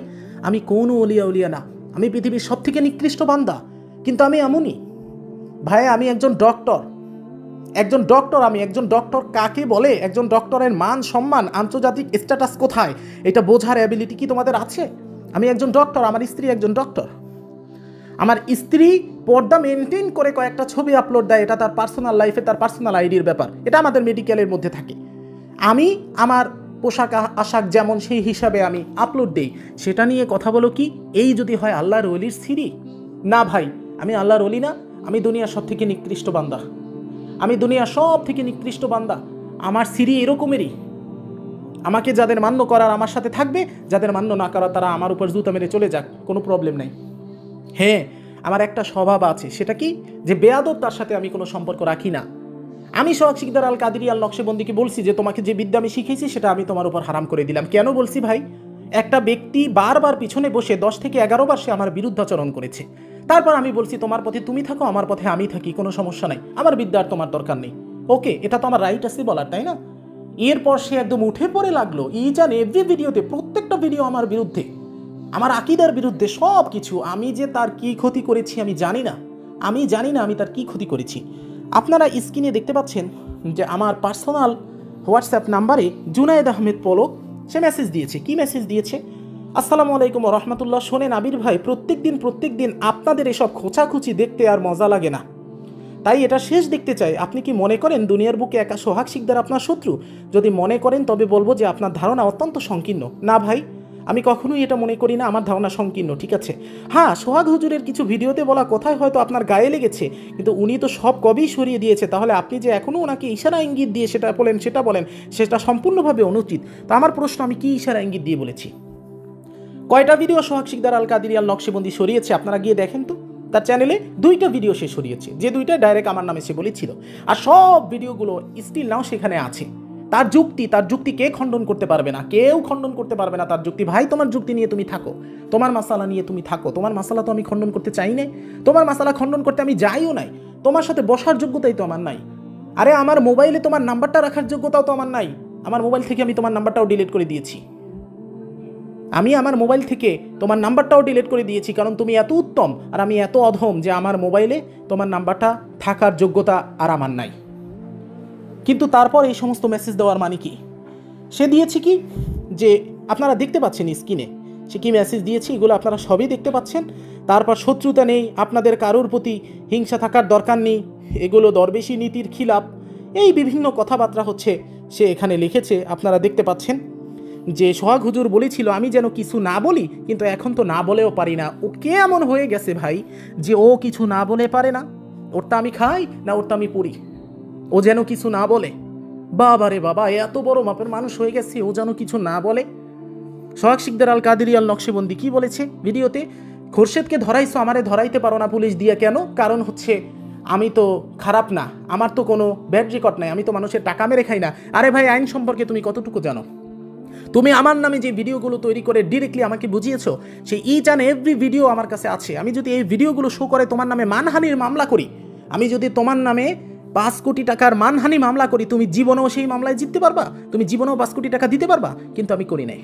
আমি কোনো অলিয়া উলিয়া না, আমি পৃথিবীর সব থেকে নিকৃষ্ট বান্দা। কিন্তু আমি এমনই ভাই, আমি একজন ডক্টর, আমি একজন ডক্টর কাকে বলে, একজন ডক্টরের মান সম্মান, আন্তর্জাতিক স্ট্যাটাস কোথায়, এটা বোঝার অ্যাবিলিটি কি তোমাদের আছে? আমি একজন ডক্টর, আমার স্ত্রী একজন ডক্টর। আমার স্ত্রী পর্দা মেনটেন করে কয়েকটা ছবি আপলোড দেয়, এটা তার পার্সোনাল লাইফে, তার পার্সোনাল আইডির ব্যাপার, এটা আমাদের মেডিকেলের মধ্যে থাকে। আমি আমার পোশাক আশাক যেমন সেই হিসাবে আমি আপলোড দেই, সেটা নিয়ে কথা বলো কি? এই যদি হয় আল্লাহর ওলির স্ত্রী? না ভাই, আমি আল্লাহর ওলি না, আমি দুনিয়ার সব থেকে নিকৃষ্ট বান্দা, আমি দুনিয়ার সব থেকে নিকৃষ্ট বান্দা। আমার সিরি এরকমেরই, আমাকে যাদের মান্য করার আমার সাথে থাকবে, যাদের মান্য না করার তারা আমার উপর জুতা মেরে চলে যাক, কোনো প্রবলেম নাই। হ্যাঁ, আমার একটা স্বভাব আছে, সেটা কি? যে বেয়াদব তার সাথে আমি কোনো সম্পর্ক রাখি না। আমি সোহাগ শিকদার আল কাদেরী আল নকশবন্দিকে বলছি যে তোমাকে যে বিদ্যা আমি শিখেছি সেটা আমি তোমার উপর হারাম করে দিলাম। কেন বলছি ভাই? একটা ব্যক্তি বারবার পিছনে বসে 10 থেকে 11 বার সে আমার বিরুদ্ধাচরণ করেছে, তারপর আমি বলছি তোমার পথে তুমি থাকো, আমার পথে আমি থাকি, কোনো সমস্যা নাই, আমার বিদ্যার তোমার দরকার নেই। ওকে, এটা তো আমার রাইট আছে বলার, তাই না? এরপর সে একদম উঠে পড়ে লাগলো ইচ অ্যান্ড এভরি ভিডিওতে, প্রত্যেকটা ভিডিও আমার বিরুদ্ধে, আমার আকীদার বিরুদ্ধে, সব কিছু। আমি যে তার কি ক্ষতি করেছি আমি জানি না, আমি তার কি ক্ষতি করেছি। আপনারা স্ক্রিনে দেখতে পাচ্ছেন যে আমার পার্সোনাল হোয়াটসঅ্যাপ নাম্বারে জুনায়েদ আহমেদ পলক সে মেসেজ দিয়েছে। কি মেসেজ দিয়েছে? আসসালামু আলাইকুম ওয়া রাহমাতুল্লাহ। শোনেন আবির ভাই, প্রত্যেক দিন আপনাদের এসব খোঁচাখুচি দেখতে আর মজা লাগে না, তাই এটা শেষ দেখতে চাই। আপনি কি মনে করেন দুনিয়ার বুকে একা সোহাগ শিকদার আপনার শত্রু? যদি মনে করেন তবে বলবো যে আপনার ধারণা অত্যন্ত সংকীর্ণ। না ভাই, আমি কখনোই এটা মনে করি না, আমার ধারণা সংকীর্ণ, ঠিক আছে? হ্যাঁ, সোহাগ হুজুরের কিছু ভিডিওতে বলা কথাই হয়তো আপনার গায়ে লেগেছে, কিন্তু উনি তো সব কবেই সরিয়ে দিয়েছে। তাহলে আপনি যে এখনও ওনাকে ইশারা ইঙ্গিত দিয়ে সেটা বলেন, সেটা সম্পূর্ণভাবে অনুচিত। তা আমার প্রশ্ন, আমি কি ইশারা ইঙ্গিত দিয়ে বলেছি? কয়টা ভিডিও সোহাগ শিকদার আল কাদেরী আল নকশবন্দি সরিয়েছে আপনারা গিয়ে দেখেন তো। তার চ্যানেলে 2টা ভিডিও সে সরিয়েছে, যে 2টা ডাইরেক্ট আমার নামে সে বলেছিল, আর সব ভিডিওগুলো স্টিল নাও সেখানে আছে। তার যুক্তি কে খণ্ডন করতে পারবে না? কেউ খণ্ডন করতে পারবে না তার যুক্তি। ভাই, তোমার যুক্তি নিয়ে তুমি থাকো, তোমার মাসালা নিয়ে তুমি থাকো, তোমার মাসালা তো আমি খণ্ডন করতে চাই না, তোমার মাসালা খণ্ডন করতে আমি যাইও নাই, তোমার সাথে বসার যোগ্যতাই তো আমার নাই। আরে আমার মোবাইলে তোমার নাম্বারটা রাখার যোগ্যতাও তো আমার নাই। আমার মোবাইল থেকে আমি তোমার নাম্বারটাও ডিলিট করে দিয়েছি, আমার মোবাইল থেকে তোমার নাম্বারটাও ডিলিট করে দিয়েছি, কারণ তুমি এত উত্তম আর আমি এত অধম যে আমার মোবাইলে তোমার নাম্বারটা থাকার যোগ্যতা আর আমার নাই। কিন্তু তারপর এই সমস্ত মেসেজ দেওয়ার মানে কি? সে দিয়েছে কি, যে আপনারা দেখতে পাচ্ছেন স্ক্রিনে সে কি মেসেজ দিয়েছে, এগুলো আপনারা সবই দেখতে পাচ্ছেন। তারপর শত্রুতা নেই, আপনাদের কারোর প্রতি হিংসা থাকার দরকার নেই, এগুলো দরবেশি নীতির খিলাফ, এই বিভিন্ন কথাবার্তা হচ্ছে সে এখানে লিখেছে, আপনারা দেখতে পাচ্ছেন। যে সোহাগ হুজুর বলেছিল আমি যেন কিছু না বলি, কিন্তু এখন তো না বলেও পারি না। ও কে এমন হয়ে গেছে ভাই যে ও কিছু না বলে পারে না? ওরটা আমি খাই না ওরটা আমি পড়ি, ও যেন কিছু না বলে। বাবা রে বাবা, এত বড় মাপের মানুষ হয়ে গেছে, ও যেন কিছু না বলে। সোহাগ শিকদার আল কাদেরী আল নকশবন্দি কি বলেছে ভিডিওতে? খোরশেদকে ধরাইছো, আমারে ধরাইতে পারো না পুলিশ দিয়ে কেন? কারণ হচ্ছে আমি তো খারাপ না, আমার তো কোনো ব্যাড রেকর্ড নাই, আমি তো মানুষের টাকা মেরে খাই না। আরে ভাই, আইন সম্পর্কে তুমি কতটুকু জানো? তুমি আমার নামে যে ভিডিওগুলো তৈরি করে ডিরেক্টলি আমাকে বুঝিয়েছো, সেই ইচ অ্যান্ড এভরি ভিডিও আমার কাছে আছে। আমি যদি এই ভিডিওগুলো শো করে তোমার নামে মানহানির মামলা করি, আমি যদি তোমার নামে 5 কোটি টাকার মানহানি মামলা করি, তুমি জীবনেও সেই মামলায় জিততে পারবা, তুমি জীবনেও 5 কোটি টাকা দিতে পারবা। কিন্তু আমি করি নাই।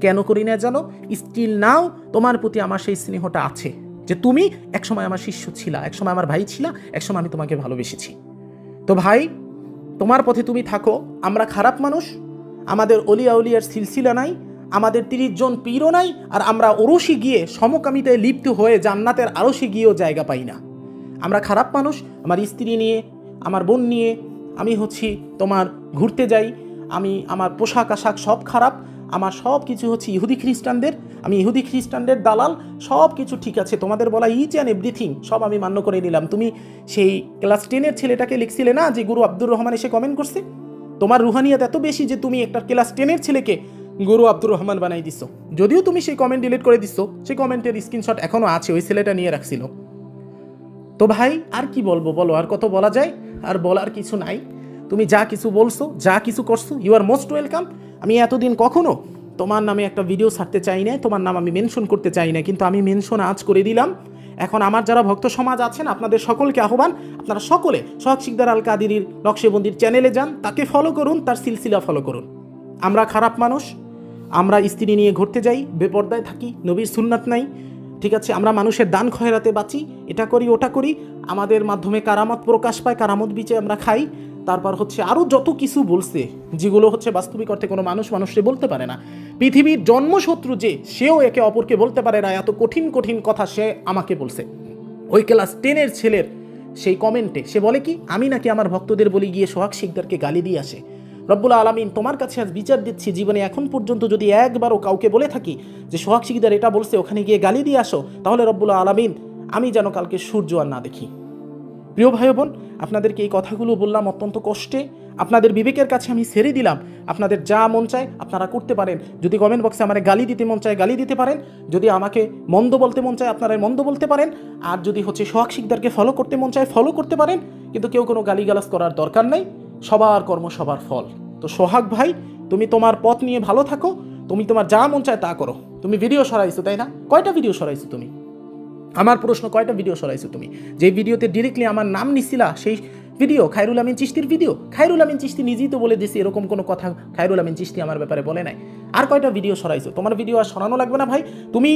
কেন করি না জানো? স্টিল নাও তোমার প্রতি আমার সেই স্নেহটা আছে, যে তুমি একসময় আমার শিষ্য ছিলা, একসময় আমার ভাই ছিলা, একসময় আমি তোমাকে ভালোবেসেছি। তো ভাই, তোমার পথে তুমি থাকো। আমরা খারাপ মানুষ, আমাদের অলিয়া উলিয়ার সিলসিলা নাই, আমাদের 30 জন পীরও নাই, আর আমরা ওরসে গিয়ে সমকামিতায় লিপ্ত হয়ে জান্নাতের আরশে গিয়েও জায়গা পাই না। আমরা খারাপ মানুষ। আমার স্ত্রী নিয়ে, আমার বোন নিয়ে আমি হচ্ছি তোমার ঘুরতে যাই, আমি আমার পোশাক আশাক সব খারাপ, আমার সব কিছু হচ্ছে ইহুদি খ্রিস্টানদের, আমি ইহুদি খ্রিস্টানদের দালাল, সব কিছু ঠিক আছে। তোমাদের বলা ইচ অ্যান্ড এভরিথিং সব আমি মান্য করে নিলাম। তুমি সেই ক্লাস 10-এর ছেলেটাকে লিখছিলে না যে গুরু আব্দুর রহমান এসে কমেন্ট করছে? তোমার রুহানিয়াত এত বেশি যে তুমি একটা ক্লাস 10-এর ছেলেকে গুরু আব্দুর রহমান বানাই দিছো। যদিও তুমি সেই কমেন্ট ডিলিট করে দিছো, সেই কমেন্টের স্ক্রিনশট এখনও আছে, ওই ছেলেটা নিয়ে রাখছিল। তো ভাই, আর কি বলবো বলো? আর কত বলা যায়? আর বলার কিছু নাই। তুমি যা কিছু বলছো, যা কিছু করছো, ইউ আর মোস্ট ওয়েলকাম। আমি এতদিন কখনো তোমার নামে একটা ভিডিও ছাড়তে চাই না, তোমার নাম আমি মেনশন করতে চাই না, কিন্তু আমি মেনশন আজ করে দিলাম। এখন আমার যারা ভক্ত সমাজ আছেন, আপনাদের সকলকে আহ্বান, আপনারা সকলে সোহাগ শিকদার আল কাদেরীর নকশবন্দির চ্যানেলে যান, তাকে ফলো করুন, তার সিলসিলা ফলো করুন। আমরা খারাপ মানুষ, আমরা স্ত্রী নিয়ে ঘুরতে যাই, বেপর্দায় থাকি, নবীর সুন্নাত নাই, ঠিক আছে? আমরা মানুষের দান খয়রাতে বাঁচি, এটা করি ওটা করি, আমাদের মাধ্যমে কারামত প্রকাশ পায়, কারামত বিচে আমরা খাই। তারপর হচ্ছে আরও যত কিছু বলছে, যেগুলো হচ্ছে বাস্তবিক অর্থে কোনো মানুষকে বলতে পারে না। পৃথিবীর জন্মশত্রু যে, সেও একে অপরকে বলতে পারে না, এত কঠিন কঠিন কথা সে আমাকে বলছে। ওই ক্লাস 10-এর ছেলের সেই কমেন্টে সে বলে কি, আমি নাকি আমার ভক্তদের বলি গিয়ে সোহাগ শিকদারকে গালি দিয়ে আসে। রব্বুল আলামিন, তোমার কাছে আজ বিচার দিচ্ছি, জীবনে এখন পর্যন্ত যদি একবারও কাউকে বলে থাকি যে সোহাগ শিকদার এটা বলছে, ওখানে গিয়ে গালি দিয়ে আসো, তাহলে রব্বুল আলামিন আমি যেন কালকে সূর্য আর না দেখি। প্রিয় ভাই বোন, আপনাদেরকে এই কথাগুলো বললাম অত্যন্ত কষ্টে, আপনাদের বিবেকের কাছে আমি ছেড়ে দিলাম। আপনাদের যা মন চায় আপনারা করতে পারেন। যদি কমেন্ট বক্সে আমার গালি দিতে মন চায় গালি দিতে পারেন, যদি আমাকে মন্দ বলতে মন চায় আপনারা মন্দ বলতে পারেন, আর যদি হচ্ছে সোহাগ শিকদারকে ফলো করতে মন চায় ফলো করতে পারেন। কিন্তু কেউ কোনো গালিগালাজ করার দরকার নেই, সবার কর্ম সবার ফল। তো সোহাগ ভাই, তুমি তোমার পথ নিয়ে ভালো থাকো, তুমি তোমার যা মন চায় তা করো। তুমি ভিডিও সরাইছো, তাই না? কয়টা ভিডিও সরাইছো তুমি? আমার প্রশ্ন, কয়টা ভিডিও সরাইছো তুমি? যে ভিডিওতে ডিরেক্টলি আমার নাম নিছিলা, সেই ভিডিও খায়রুল আমিন চিশতির ভিডিও। খায়রুল আমিন চিশতি নিজেই তো বলে দিয়েছি, এরকম কোনো কথা খায়রুল আমিন চিশতি আমার ব্যাপারে বলে নাই। আর কয়টা ভিডিও সরাইছো? তোমার ভিডিও আর সরানো লাগবে না ভাই। তুমি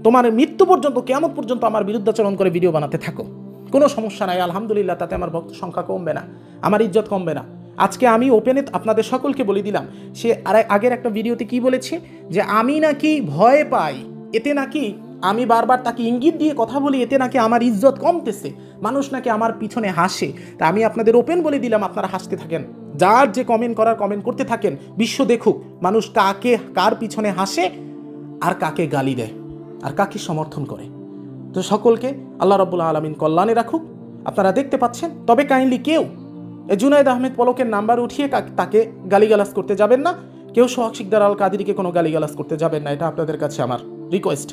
তোমার মৃত্যু পর্যন্ত, কিয়ামত পর্যন্ত আমার বিরুদ্ধাচরণ করে ভিডিও বানাতে থাকো, কোনো সমস্যা নাই। আলহামদুলিল্লাহ, তাতে আমার ভক্ত সংখ্যা কমবে না, আমার ইজ্জত কমবে না। আজকে আমি ওপেনে আপনাদের সকলকে বলে দিলাম, সে আগের একটা ভিডিওতে কি বলেছে, যে আমি নাকি ভয় পাই, এতে নাকি আমি বারবার তাকে ইঙ্গিত দিয়ে কথা বলি, এতে নাকি আমার ইজ্জত কমতেছে, মানুষ নাকি আমার পিছনে হাসে। তা আমি আপনাদের ওপেন বলে দিলাম, আপনারা হাসতে থাকেন, যার যে কমেন্ট করার কমেন্ট করতে থাকেন, বিশ্ব দেখুক মানুষ কার পিছনে হাসে, আর কাকে গালি দেয়, আর কাকে সমর্থন করে। তো সকলকে আল্লাহ রাব্বুল আলামিন কল্যাণে রাখুক। আপনারা দেখতে পাচ্ছেন। তবে কাইন্ডলি কেউ জুনায়েদ আহমেদ পলকের নাম্বার উঠিয়ে তাকে গালিগালাজ করতে যাবেন না, কেউ সোহাগ শিকদার আল কাদেরীকে কোনো গালিগালাজ করতে যাবেন না, এটা আপনাদের কাছে আমার রিকোয়েস্ট।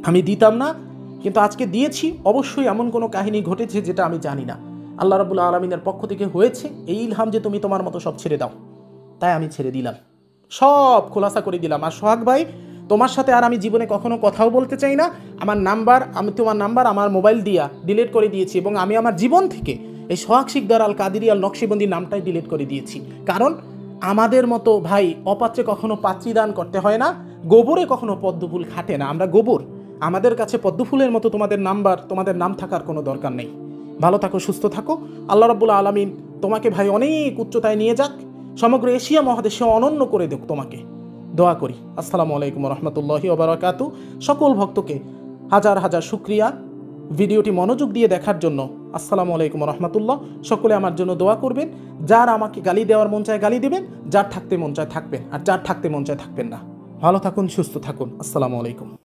আমি দিতাম না, কিন্তু আজকে দিয়েছি। অবশ্যই এমন কোনো কাহিনী ঘটেছে যেটা আমি জানি না, আল্লাহ রাব্বুল আলামিনের পক্ষ থেকে হয়েছে এই ইলহাম যে তুমি তোমার মতো সব ছেড়ে দাও, তাই আমি ছেড়ে দিলাম, সব খোলাসা করে দিলাম। আর সোহাগ ভাই, তোমার সাথে আর আমি জীবনে কখনো কথাও বলতে চাই না। আমি তোমার নাম্বার আমার মোবাইল দিয়া ডিলিট করে দিয়েছি, এবং আমি আমার জীবন থেকে এই সোহাগ শিকদার আল কাদেরী আল নকশবন্দি নামটাই ডিলিট করে দিয়েছি। কারণ আমাদের মতো ভাই অপাত্রে কখনো পাত্রী দান করতে হয় না, গোবরে কখনো পদ্মফুল খাটে না। আমরা গোবর, আমাদের কাছে পদ্মফুলের মতো তোমাদের নাম্বার, তোমাদের নাম থাকার কোনো দরকার নেই। ভালো থাকো, সুস্থ থাকো। আল্লাহ রাব্বুল আলামিন তোমাকে ভাই অনেক উচ্চতায় নিয়ে যাক, সমগ্র এশিয়া মহাদেশে অনন্য করে দেখ, তোমাকে দোয়া করি। আসসালামু আলাইকুম রহমতুল্লাহি ওয়া বারাকাতু। সকল ভক্তকে হাজার হাজার শুকরিয়া ভিডিওটি মনোযোগ দিয়ে দেখার জন্য। আসসালামু আলাইকুম রহমতুল্লাহ। সকলে আমার জন্য দোয়া করবেন। যার আমাকে গালি দেওয়ার মন চায় গালি দেবেন, যার থাকতে মন চায় থাকবেন, আর যার থাকতে মন চায় থাকবেন না। ভালো থাকুন, সুস্থ থাকুন। আসসালামু আলাইকুম।